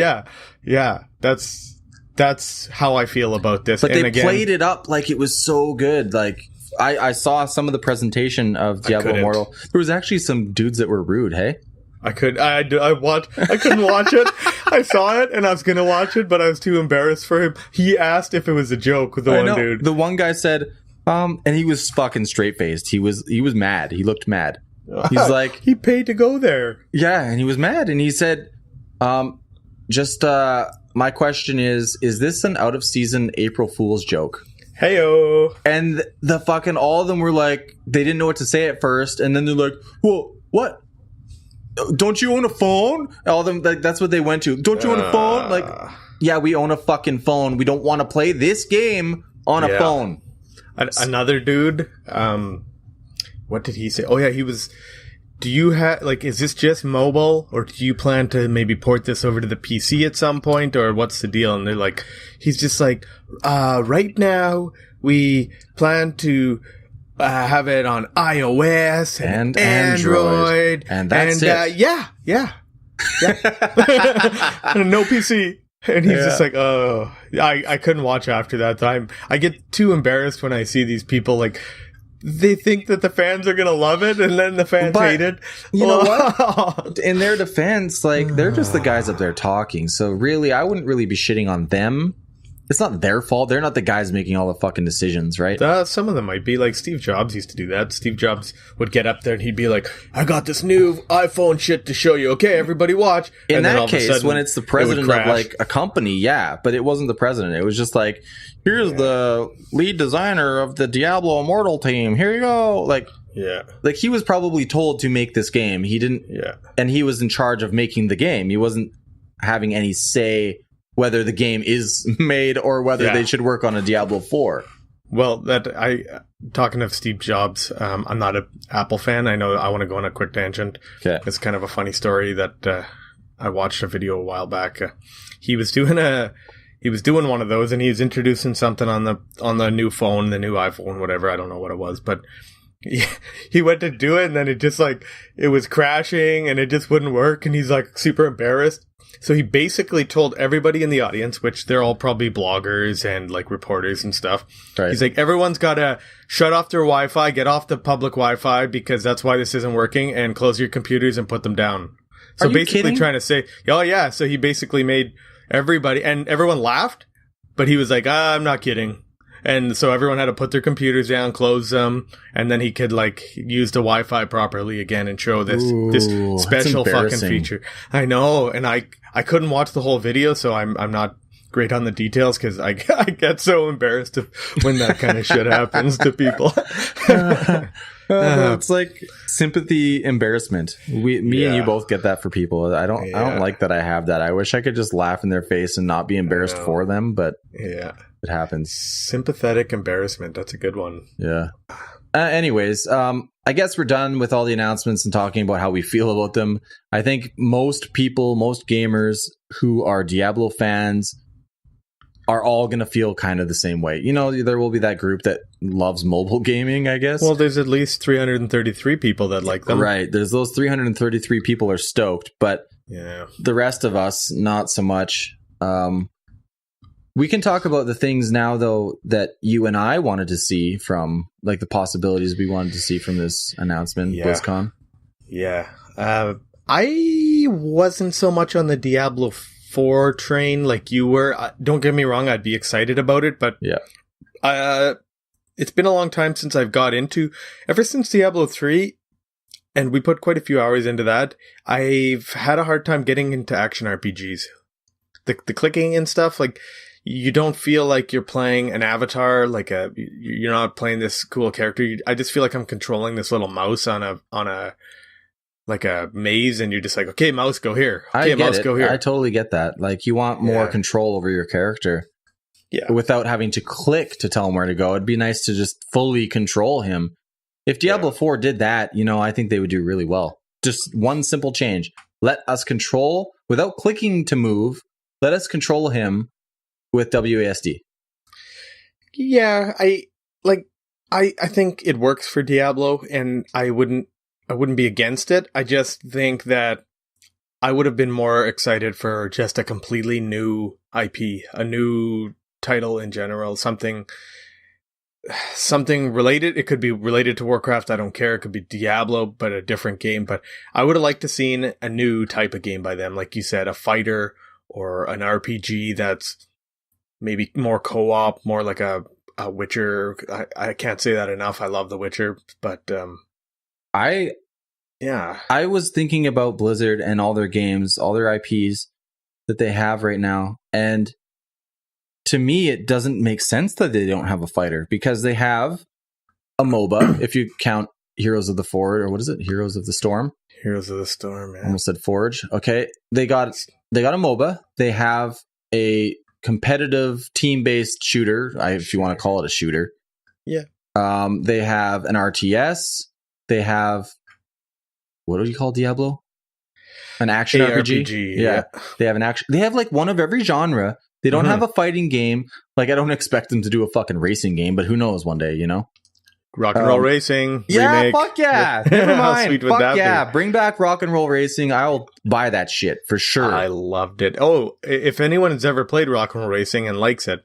yeah, that's how I feel about this. But they played it up like it was so good. Like, I saw some of the presentation of Diablo Immortal. There was actually some dudes that were rude, hey? I couldn't watch it. I saw it and I was going to watch it, but I was too embarrassed for him. He asked if it was a joke with one dude. The one guy said, and he was fucking straight-faced. He was mad. He looked mad. He's like... he paid to go there. Yeah, and he was mad. And he said, my question is this an out-of-season April Fool's joke? Heyo. And the fucking... all of them were like... they didn't know what to say at first. And then they're like, well, what? Don't you own a phone? All of them, like, that's what they went to. Don't you own a phone? Like, yeah, we own a fucking phone. We don't want to play this game on a phone. Another dude, what did he say? Oh yeah, he was, do you have, like, is this just mobile, or do you plan to maybe port this over to the PC at some point, or what's the deal? And they're like, he's just like, right now, we plan to have it on iOS and Android. And that's it. Yeah. No PC. And he's just like, oh, I couldn't watch after that time. I get too embarrassed when I see these people, like, they think that the fans are going to love it, and then the fans hate it. You know what? In their defense, like, they're just the guys up there talking. So really, I wouldn't really be shitting on them. It's not their fault. They're not the guys making all the fucking decisions, right? Some of them might be. Like, Steve Jobs used to do that. Steve Jobs would get up there and he'd be like, I got this new iPhone shit to show you. Okay, everybody watch. In that case, when it's the president of, like, a company, yeah. But it wasn't the president. It was just like, here's the lead designer of the Diablo Immortal team. Here you go. Like, like, he was probably told to make this game. He didn't. Yeah. And he was in charge of making the game. He wasn't having any say whether the game is made or whether they should work on a Diablo 4. Well, talking of Steve Jobs, I'm not an Apple fan. I know I want to go on a quick tangent. Okay. It's kind of a funny story that I watched a video a while back. He was doing one of those, and he was introducing something on the new phone, the new iPhone, whatever. I don't know what it was, but he went to do it, and then it was crashing, and it just wouldn't work, and he's like super embarrassed. So he basically told everybody in the audience, which they're all probably bloggers and like reporters and stuff. Right. He's like, everyone's got to shut off their Wi-Fi, get off the public Wi-Fi, because that's why this isn't working, and close your computers and put them down. So basically trying to say, oh yeah. So he basically made everybody, and everyone laughed, but he was like, I'm not kidding. And so everyone had to put their computers down, close them, and then he could like use the Wi-Fi properly again and show this special fucking feature. I know, and I couldn't watch the whole video, so I'm not great on the details because I get so embarrassed when that kind of shit happens to people. It's like sympathy embarrassment. Me and you both get that for people. I don't like that I have that. I wish I could just laugh in their face and not be embarrassed for them, but it happens. Sympathetic embarrassment. That's a good one. Yeah. Anyways, I guess we're done with all the announcements and talking about how we feel about them. I think most people, most gamers who are Diablo fans are all going to feel kind of the same way. You know, there will be that group that loves mobile gaming, I guess. Well, there's at least 333 people that like them. Right. There's those 333 people are stoked, but the rest of us, not so much. We can talk about the things now, though, that you and I wanted to see from, like, the possibilities we wanted to see from this announcement, BlizzCon. Yeah. I wasn't so much on the Diablo 4 train like you were. Don't get me wrong, I'd be excited about it, but it's been a long time since I've got into. Ever since Diablo 3, and we put quite a few hours into that. I've had a hard time getting into action RPGs. The clicking and stuff, like, you don't feel like you're playing an avatar, like you're not playing this cool character. I just feel like I'm controlling this little mouse on a like a maze, and you're just like, okay, mouse, go here. Okay, mouse, go here. I totally get that. Like, you want more control over your character. Yeah. Without having to click to tell him where to go. It'd be nice to just fully control him. If Diablo 4 did that, I think they would do really well. Just one simple change. Let us control, without clicking to move, let us control him with WASD. Yeah, I think it works for Diablo, and I wouldn't be against it. I just think that I would have been more excited for just a completely new IP, a new title in general, something related. It could be related to Warcraft, I don't care. It could be Diablo, but a different game. But I would have liked to seen a new type of game by them, like you said, a fighter or an RPG that's maybe more co-op, more like a Witcher. I can't say that enough. I love The Witcher, but I was thinking about Blizzard and all their games, all their IPs that they have right now, and to me, it doesn't make sense that they don't have a fighter, because they have a MOBA, if you count Heroes of the Forge, or what is it? Heroes of the Storm? Heroes of the Storm, yeah. Almost said Forge. Okay. They got a MOBA. They have a competitive team-based shooter, if you want to call it a shooter. Yeah. They have an RTS. They have, what do you call Diablo? An action RPG. Yeah. They have an action. They have like one of every genre. They don't have a fighting game. Like, I don't expect them to do a fucking racing game, but who knows one day, Rock and Roll Racing. Yeah, remake. Fuck yeah. Never mind. Fuck yeah. Bring back Rock and Roll Racing. I'll buy that shit for sure. I loved it. Oh, if anyone has ever played Rock and Roll Racing and likes it,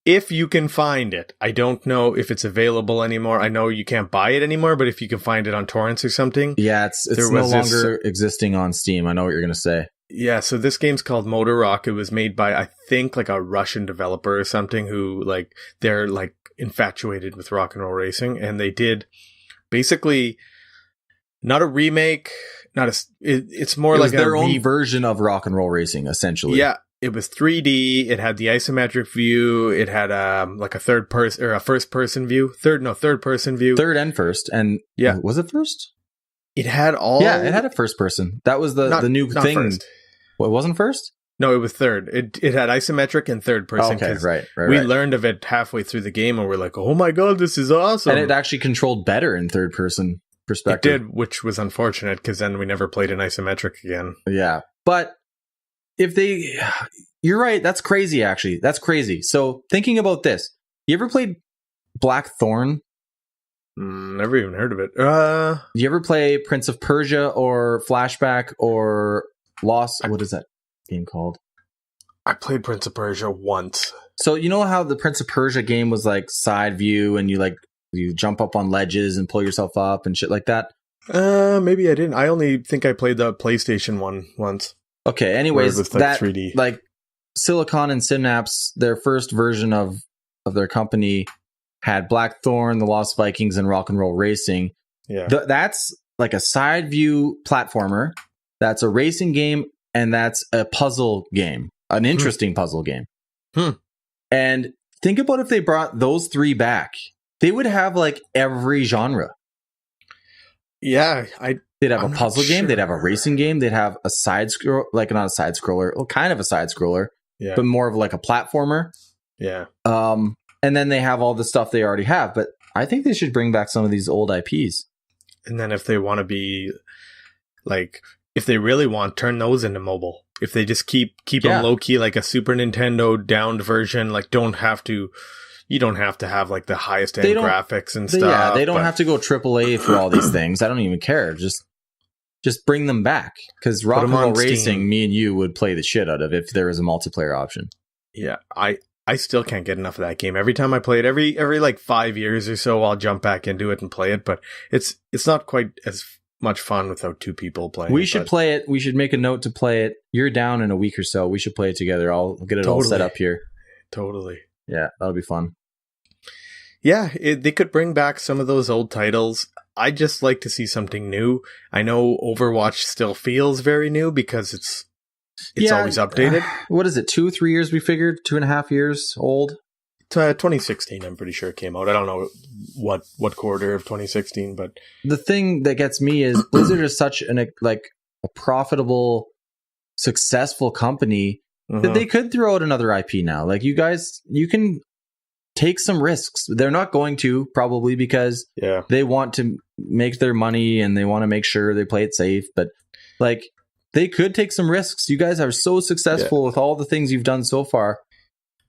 if you can find it, I don't know if it's available anymore. I know you can't buy it anymore, but if you can find it on torrents or something. Yeah, it's no longer existing on Steam. I know what you're going to say. Yeah, so this game's called Motor Rock. It was made by, I think, like a Russian developer or something who, like, they're, like, infatuated with rock and roll racing. And they did basically not a remake, it's more like their own version of rock and roll racing, essentially. Yeah, it was 3D. It had the isometric view. It had, like a third person, or a first person view. Third person view. Third and first. And yeah. Was it first? It had all... Yeah, it had a first person. That was the new thing. First. Well, it wasn't first? No, it was third. It had isometric and third person. Oh, okay, right. We learned of it halfway through the game, and we're like, oh my god, this is awesome. And it actually controlled better in third person perspective. It did, which was unfortunate, because then we never played in isometric again. Yeah. But if they... You're right, that's crazy, actually. That's crazy. So, thinking about this, you ever played Blackthorn? Never even heard of it. Do you ever play Prince of Persia or Flashback or Lost? What is that game called? I played Prince of Persia once. So you know how the Prince of Persia game was like side view, and you jump up on ledges and pull yourself up and shit like that? Maybe I didn't. I only think I played the PlayStation one once. Okay. Anyways, like that 3D. Like Silicon and Synapse, their first version of their company had Blackthorn, The Lost Vikings, and Rock and Roll Racing. Yeah, that's like a side view platformer. That's a racing game, and that's a puzzle game, an interesting puzzle game. And think about if they brought those three back, they would have like every genre. Yeah, they'd have a puzzle game, they'd have a racing game, they'd have a side scroll, like not a side scroller, well, kind of a side scroller, but more of like a platformer. Yeah. And then they have all the stuff they already have, but I think they should bring back some of these old IPs. And then if they want to be like, if they really want, turn those into mobile. If they just keep them low key, like a Super Nintendo downed version, like you don't have to have like the highest end graphics and stuff. Yeah, they don't have to go AAA for all these things. I don't even care. Just bring them back, because Rock and Roll Racing, me and you would play the shit out of if there was a multiplayer option. Yeah, I still can't get enough of that game. Every time I play it, every like 5 years or so, I'll jump back into it and play it. But it's not quite as much fun without two people playing. We should play it. We should make a note to play it. You're down in a week or so. We should play it together. I'll get it all set up here. Totally. Yeah, that'll be fun. Yeah, they could bring back some of those old titles. I just like to see something new. I know Overwatch still feels very new because it's always updated. What is it? 2-3 years? We figured 2.5 years old. 2016, I'm pretty sure it came out. I don't know what quarter of 2016, but the thing that gets me is Blizzard is such a profitable, successful company that they could throw out another IP now. Like, you guys, you can take some risks. They're not going to, probably, because they want to make their money and they want to make sure they play it safe. But like, they could take some risks. You guys are so successful with all the things you've done so far.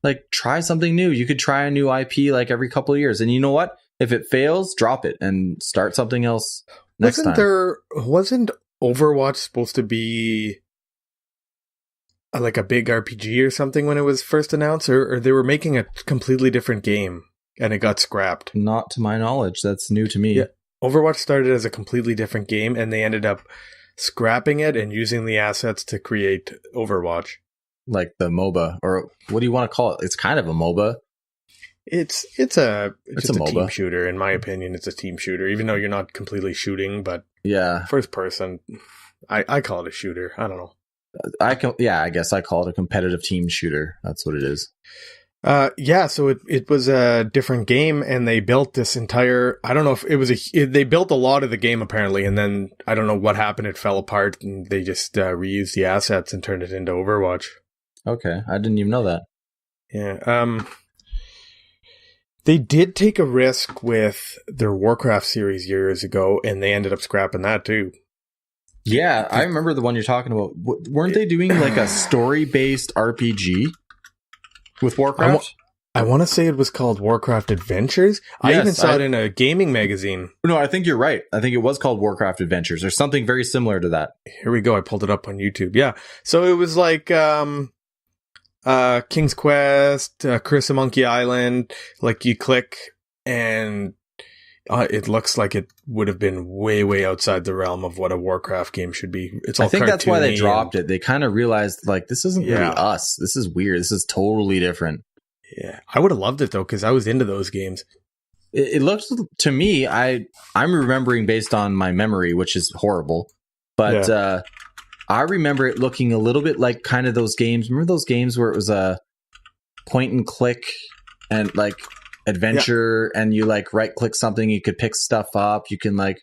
Like, try something new. You could try a new IP like every couple of years. And you know what? If it fails, drop it and start something else next time. Wasn't Overwatch supposed to be like a big RPG or something when it was first announced? Or they were making a completely different game and it got scrapped? Not to my knowledge. That's new to me. Yeah. Overwatch started as a completely different game and they ended up scrapping it and using the assets to create Overwatch. Like the MOBA, or what do you want to call it? It's kind of a MOBA. It's a team shooter, in my opinion. It's a team shooter, even though you're not completely shooting, but first person. I call it a shooter. I don't know. I guess I call it a competitive team shooter. That's what it is. So it was a different game, and they built this entire. I don't know if it was they built a lot of the game apparently, and then I don't know what happened. It fell apart, and they just reused the assets and turned it into Overwatch. Okay, I didn't even know that. Yeah. They did take a risk with their Warcraft series years ago, and they ended up scrapping that too. Yeah, I remember the one you're talking about. Weren't they doing like a story-based RPG with Warcraft? I want to say it was called Warcraft Adventures. Yes, I even saw it in a gaming magazine. No, I think you're right. I think it was called Warcraft Adventures or something very similar to that. Here we go. I pulled it up on YouTube. Yeah. So it was like King's Quest, Curse of Monkey Island. Like, you click and it looks like it would have been way, way outside the realm of what a Warcraft game should be. It's all I think that's why they dropped it. They kind of realized, like, this isn't really us. This is weird. This is totally different. Yeah. I would have loved it, though, because I was into those games. It looks, to me, I'm remembering based on my memory, which is horrible. But I remember it looking a little bit like kind of those games. Remember those games where it was a point and click and like adventure and you like right click something, you could pick stuff up, you can like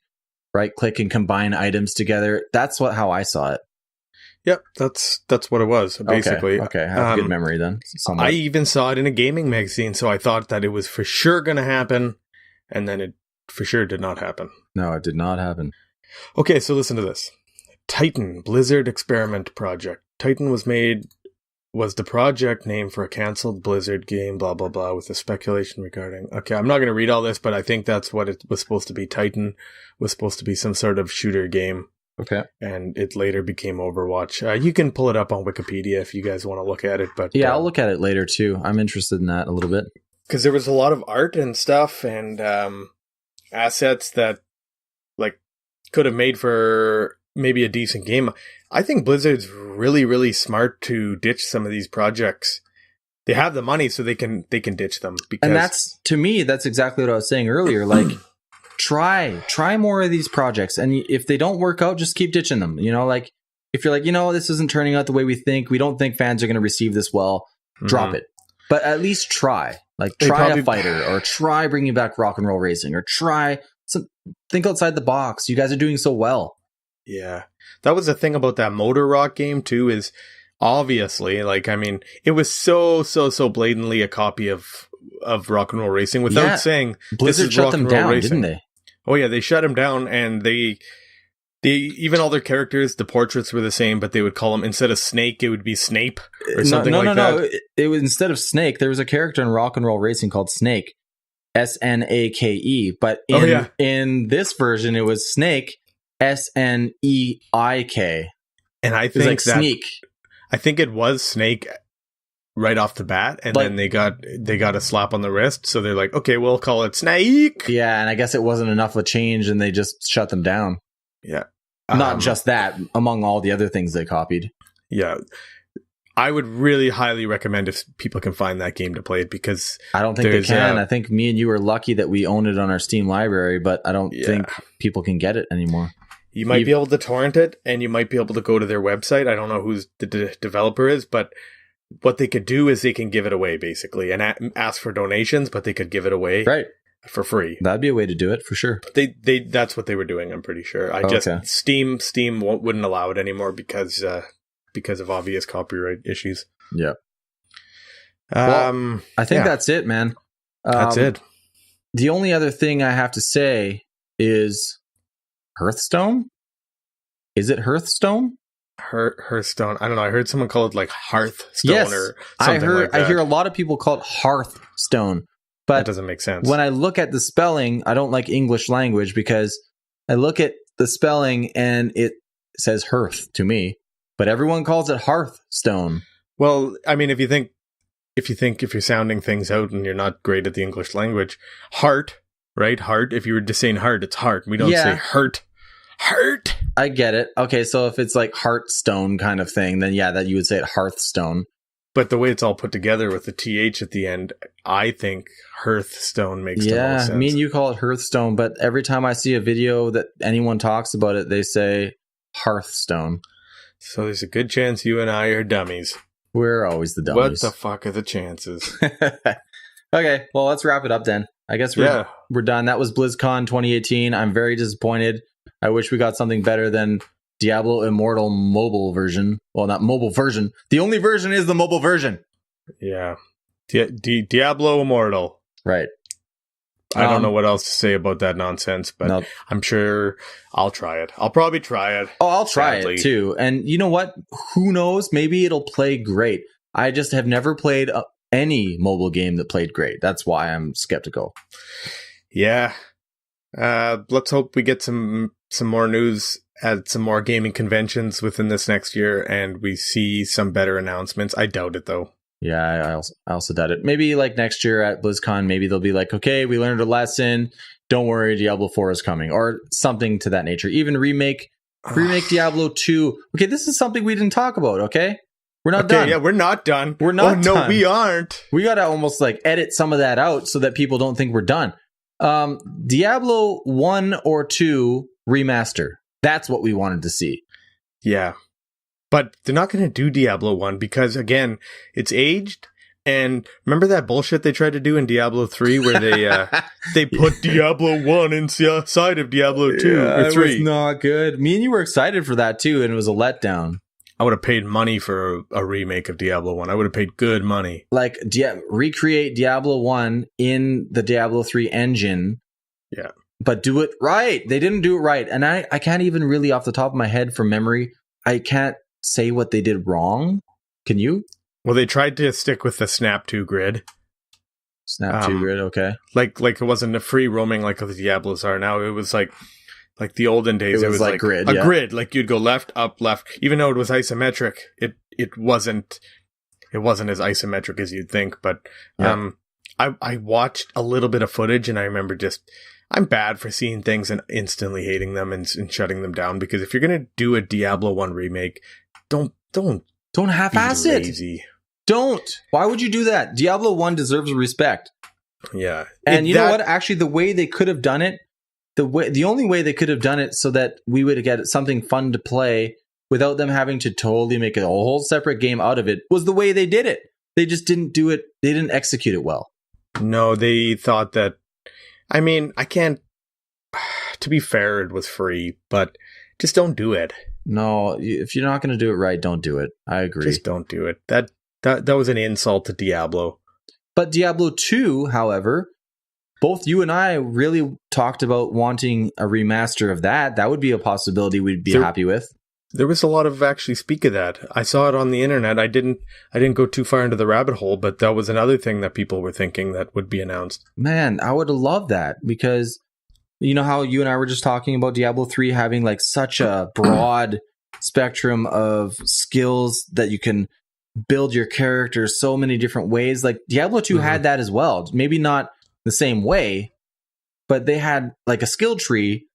right click and combine items together. That's how I saw it. Yep, that's what it was basically. Okay, I have a good memory then. Somewhat. I even saw it in a gaming magazine, so I thought that it was for sure going to happen, and then it for sure did not happen. No, it did not happen. Okay, so listen to this. Titan, Blizzard Experiment Project. Titan was the project name for a canceled Blizzard game, blah, blah, blah, with the speculation regarding... Okay, I'm not going to read all this, but I think that's what it was supposed to be. Titan was supposed to be some sort of shooter game. Okay. And it later became Overwatch. You can pull it up on Wikipedia if you guys want to look at it. But yeah, I'll look at it later, too. I'm interested in that a little bit. Because there was a lot of art and stuff and assets that like could have made for... maybe a decent game. I think Blizzard's really, really smart to ditch some of these projects. They have the money, so they can ditch them. Because and that's, to me, that's exactly what I was saying earlier. Like, try more of these projects, and if they don't work out, just keep ditching them. You know, like if you're like, this isn't turning out the way we think. We don't think fans are going to receive this well. Drop it. But at least try. Like, try a fighter, or try bringing back Rock and Roll Racing, or think outside the box. You guys are doing so well. Yeah, that was the thing about that Motor Rock game too, is obviously, like, I mean, it was so blatantly a copy of Rock and Roll Racing without saying Blizzard shut them down, didn't they? Oh yeah, they shut them down, and they even all their characters, the portraits were the same, but they would call them, instead of Snake, it would be Snape or something like that. No, it was, instead of Snake, there was a character in Rock and Roll Racing called Snake, Snake, but in this version, it was Snake. Sneik, and I think like Sneak. I think it was Snake right off the bat, and then they got a slap on the wrist, so they're like, okay, we'll call it Snake. Yeah, and I guess it wasn't enough of a change, and they just shut them down. Yeah, not just that. Among all the other things they copied. Yeah, I would really highly recommend if people can find that game to play it, because I don't think they can. I think me and you are lucky that we own it on our Steam library, but I don't think people can get it anymore. You might be able to torrent it, and you might be able to go to their website. I don't know who the developer is, but what they could do is they can give it away, basically, and ask for donations, but they could give it away for free. That'd be a way to do it, for sure. But that's what they were doing, I'm pretty sure. Steam wouldn't allow it anymore because of obvious copyright issues. Yeah. Well, I think that's it, man. That's it. The only other thing I have to say is Hearthstone? Is it Hearthstone? Hearthstone. I don't know. I heard someone call it like Hearthstone or something like that. I hear a lot of people call it Hearthstone. But that doesn't make sense. When I look at the spelling, I don't like English language because I look at the spelling and it says Hearth to me, but everyone calls it Hearthstone. Well, I mean, if you're sounding things out and you're not great at the English language, heart, right? Heart. If you were just saying heart, it's heart. We don't say hurt. Heart. I get it. Okay, so if it's like Hearthstone kind of thing, then that you would say it Hearthstone. But the way it's all put together with the TH at the end, I think Hearthstone makes the most sense. Me and you call it Hearthstone, but every time I see a video that anyone talks about it, they say Hearthstone. So there's a good chance you and I are dummies. We're always the dummies. What the fuck are the chances? Okay, well, let's wrap it up then. I guess we're done. That was BlizzCon 2018. I'm very disappointed. I wish we got something better than Diablo Immortal mobile version. Well, not mobile version. The only version is the mobile version. Yeah. Diablo Immortal. Right. I don't know what else to say about that nonsense, but I'm sure I'll try it. I'll probably try it. Oh, I'll try it too. And you know what? Who knows? Maybe it'll play great. I just have never played any mobile game that played great. That's why I'm skeptical. Yeah. Let's hope we get some more news at some more gaming conventions within this next year, and we see some better announcements. I doubt it, though. Yeah, I also doubt it. Maybe like next year at BlizzCon, maybe they'll be like, okay, we learned a lesson. Don't worry, Diablo 4 is coming, or something to that nature. Even remake Diablo 2. Okay, this is something we didn't talk about, okay? We're not done. Yeah, we're not done. We're not done. No, we aren't. We got to almost like edit some of that out so that people don't think we're done. Diablo 1 or 2 remaster. That's what we wanted to see. Yeah. But they're not going to do Diablo 1 because, again, it's aged. And remember that bullshit they tried to do in Diablo 3 where they put Diablo 1 inside of Diablo 2 or 3? It was not good. Me and you were excited for that too, and it was a letdown. I would have paid money for a remake of Diablo 1. I would have paid good money. Like, recreate Diablo 1 in the Diablo 3 engine. Yeah. But do it right. They didn't do it right. And I can't even really, off the top of my head from memory, I can't say what they did wrong. Can you? Well, they tried to stick with the Snap 2 grid. Snap 2 grid, okay. Like it wasn't a free roaming like the Diablos are now. It was like the olden days. It was like grid, a grid. Like you'd go left, up, left. Even though it was isometric, it wasn't as isometric as you'd think. But I watched a little bit of footage and I remember I'm bad for seeing things and instantly hating them and shutting them down, because if you're gonna do a Diablo 1 remake, don't half-ass it. Don't. Why would you do that? Diablo 1 deserves respect. Yeah. And you know what? Actually, the way they could have done it, the only way they could have done it so that we would get something fun to play without them having to totally make a whole separate game out of it, was the way they did it. They just didn't do it. They didn't execute it well. No, they thought that. I mean, I can't. To be fair, it was free, but just don't do it. No, if you're not going to do it right, don't do it. I agree. Just don't do it. That was an insult to Diablo. But Diablo 2, however, both you and I really talked about wanting a remaster of that. That would be a possibility we'd be happy with. There was a lot of actually speak of that. I saw it on the internet. I didn't go too far into the rabbit hole, but that was another thing that people were thinking that would be announced. Man, I would have loved that, because you know how you and I were just talking about Diablo 3 having like such a broad spectrum of skills that you can build your character so many different ways. Like Diablo 2 had that as well. Maybe not the same way, but they had like a skill tree,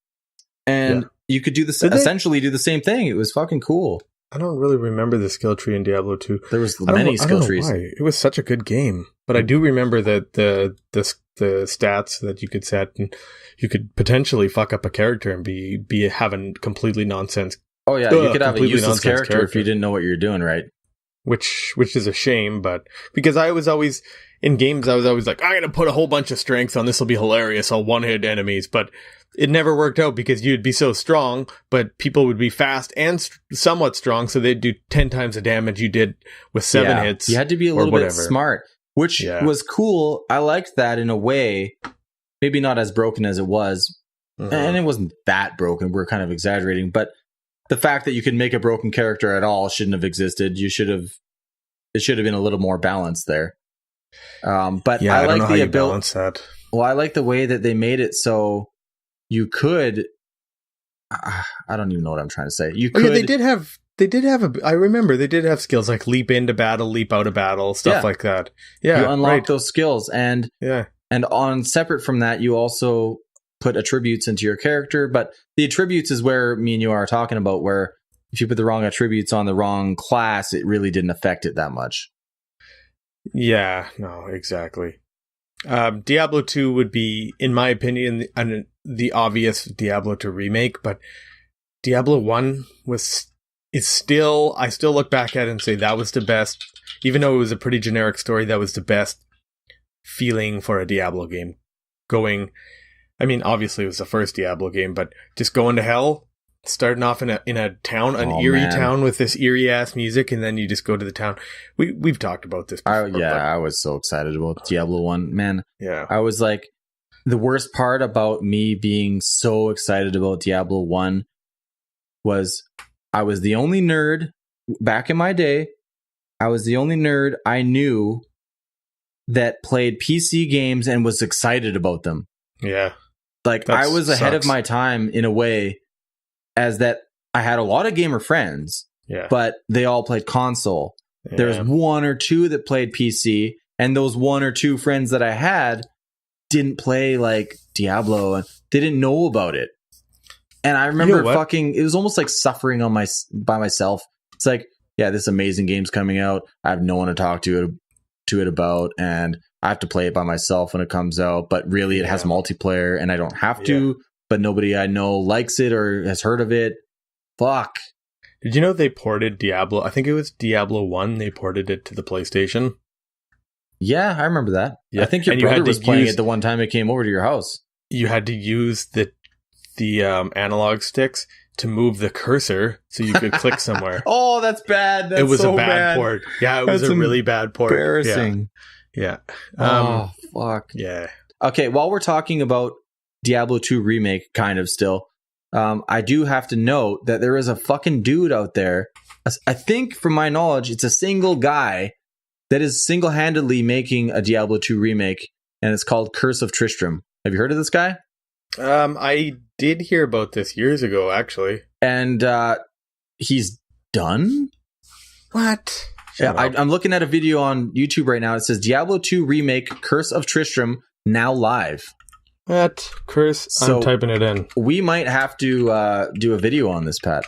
and you could do this essentially do the same thing. It was fucking cool. I don't really remember the skill tree in Diablo 2. There was many skill trees. Why. It was such a good game, but I do remember that the stats that you could set, and you could potentially fuck up a character and be having completely nonsense. Oh yeah, you could have a useless character if you didn't know what you're doing, right? Which is a shame, but because I was always in games, I was always like, I'm gonna put a whole bunch of strength on this. Will be hilarious. I'll one-hit enemies, but it never worked out because you'd be so strong, but people would be fast and somewhat strong, so they'd do 10 times the damage you did with 7 hits. You had to be a little bit smart, which was cool. I liked that in a way. Maybe not as broken as it was, and it wasn't that broken. We're kind of exaggerating, but the fact that you could make a broken character at all shouldn't have existed. It should have been a little more balanced there. But I like the ability. Balance that. Well, I like the way that they made it so you could. I don't even know what I'm trying to say. You could. Yeah, they did have. I remember they did have skills like leap into battle, leap out of battle, stuff like that. Yeah, you unlock those skills, and on separate from that, you also put attributes into your character. But the attributes is where me and you are talking about, where if you put the wrong attributes on the wrong class, it really didn't affect it that much. Yeah, no, exactly. Diablo 2 would be, in my opinion, the obvious Diablo 2 remake, but Diablo 1 I still look back at it and say that was the best, even though it was a pretty generic story, that was the best feeling for a Diablo game. Obviously it was the first Diablo game, but just going to hell, starting off in a town, an eerie town with this eerie ass music, and then you just go to the town. We've talked about this before. I was so excited about Diablo 1, man. Yeah. I was like, the worst part about me being so excited about Diablo 1 was I was the only nerd back in my day. I was the only nerd I knew that played PC games and was excited about them. Yeah. Like, I was ahead of my time in a way, as that I had a lot of gamer friends, but they all played console. Yeah. There's 1 or 2 that played PC, and those 1 or 2 friends that I had didn't play like Diablo, and they didn't know about it. And I remember it was almost like suffering by myself. It's like, yeah, this amazing game's coming out. I have no one to talk to it about, and I have to play it by myself when it comes out. But really, it has multiplayer, and I don't have to. But nobody I know likes it or has heard of it. Fuck. Did you know they ported Diablo? I think it was Diablo 1. They ported it to the PlayStation. Yeah, I remember that. Yeah. I think your brother was playing it the one time it came over to your house. You had to use the analog sticks to move the cursor so you could click somewhere. Oh, that's bad. It was so a bad port. Yeah, it was a really bad port. Embarrassing. Yeah. Oh, fuck. Yeah. Okay, while we're talking about Diablo 2 remake, kind of still, I do have to note that there is a fucking dude out there. I think, from my knowledge, it's a single guy that is single-handedly making a Diablo 2 remake, and it's called Curse of Tristram. Have you heard of this guy? I did hear about this years ago, actually. And he's done? What? Yeah, I'm looking at a video on YouTube right now. It says Diablo 2 remake Curse of Tristram now live. What? Curse? So I'm typing it in. We might have to do a video on this, Pat.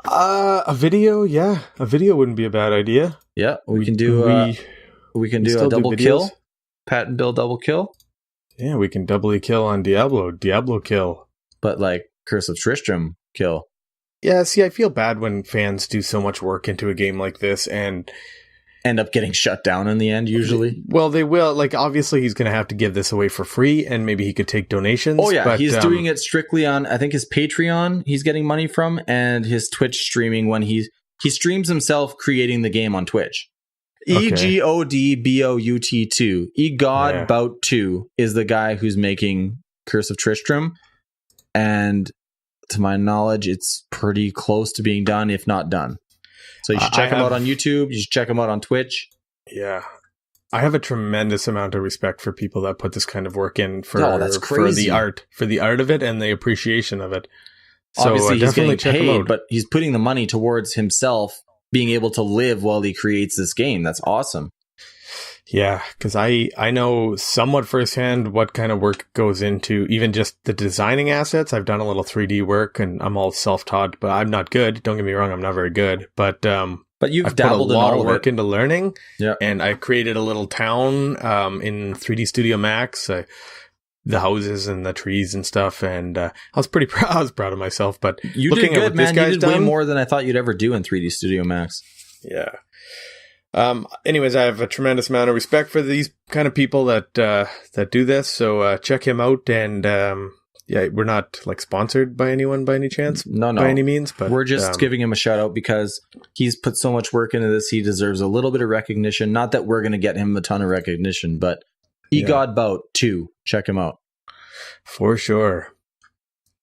A video? Yeah. A video wouldn't be a bad idea. Yeah, we can do a double kill. Pat and Bill double kill. Yeah, we can doubly kill on Diablo. Diablo kill. But like Curse of Tristram kill. Yeah, see, I feel bad when fans do so much work into a game like this and end up getting shut down in the end, usually. Well, they will. Like, obviously, he's going to have to give this away for free, and maybe he could take donations. Oh, yeah. But he's doing it strictly on, I think, his Patreon he's getting money from, and his Twitch streaming when he streams himself creating the game on Twitch. Okay. EGODBOUT2. EGODBOUT2 is the guy who's making Curse of Tristram. And to my knowledge, it's pretty close to being done, if not done. So you should check him out on YouTube. You should check him out on Twitch. Yeah. I have a tremendous amount of respect for people that put this kind of work in for the art of it and the appreciation of it. So obviously he's getting paid, but he's putting the money towards himself being able to live while he creates this game. That's awesome. Yeah, because I know somewhat firsthand what kind of work goes into even just the designing assets. I've done a little 3D work, and I'm all self-taught, but I'm not good. Don't get me wrong, I'm not very good. But you've I've dabbled put a lot in all of work it. into learning. Yeah, and I created a little town in 3D Studio Max. The houses and the trees and stuff, and I was pretty proud. I was proud of myself. But you did good, man. You did way more than I thought you'd ever do in 3D Studio Max. Yeah. Anyways, I have a tremendous amount of respect for these kind of people that do this. So check him out. And we're not like sponsored by anyone by any chance. No, by any means. But we're just giving him a shout out because he's put so much work into this. He deserves a little bit of recognition. Not that we're going to get him a ton of recognition, but EGODBout 2. Check him out for sure.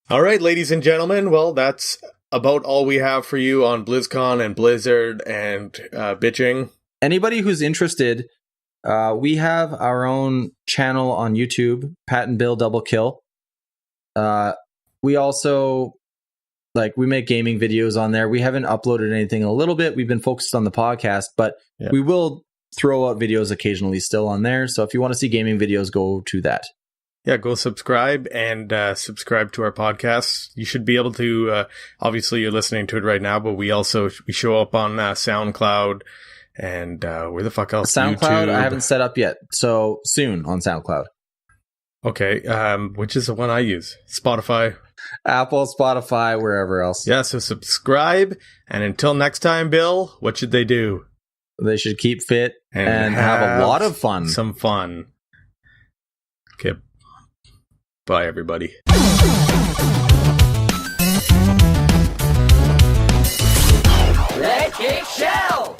All right, ladies and gentlemen. Well, that's about all we have for you on BlizzCon and Blizzard and bitching. Anybody who's interested, we have our own channel on YouTube, Pat and Bill Double Kill. We also we make gaming videos on there. We haven't uploaded anything in a little bit. We've been focused on the podcast, but we will throw out videos occasionally still on there. So if you want to see gaming videos, go to that. Yeah, go subscribe and subscribe to our podcast. You should be able to, obviously you're listening to it right now, but we show up on SoundCloud and where the fuck else? SoundCloud, YouTube. I haven't set up yet. So soon on SoundCloud. Okay, which is the one I use? Spotify. Apple, Spotify, wherever else. Yeah, so subscribe. And until next time, Bill, what should they do? They should keep fit and have a lot of fun. Some fun. Okay. Bye, everybody. Let it kick shell!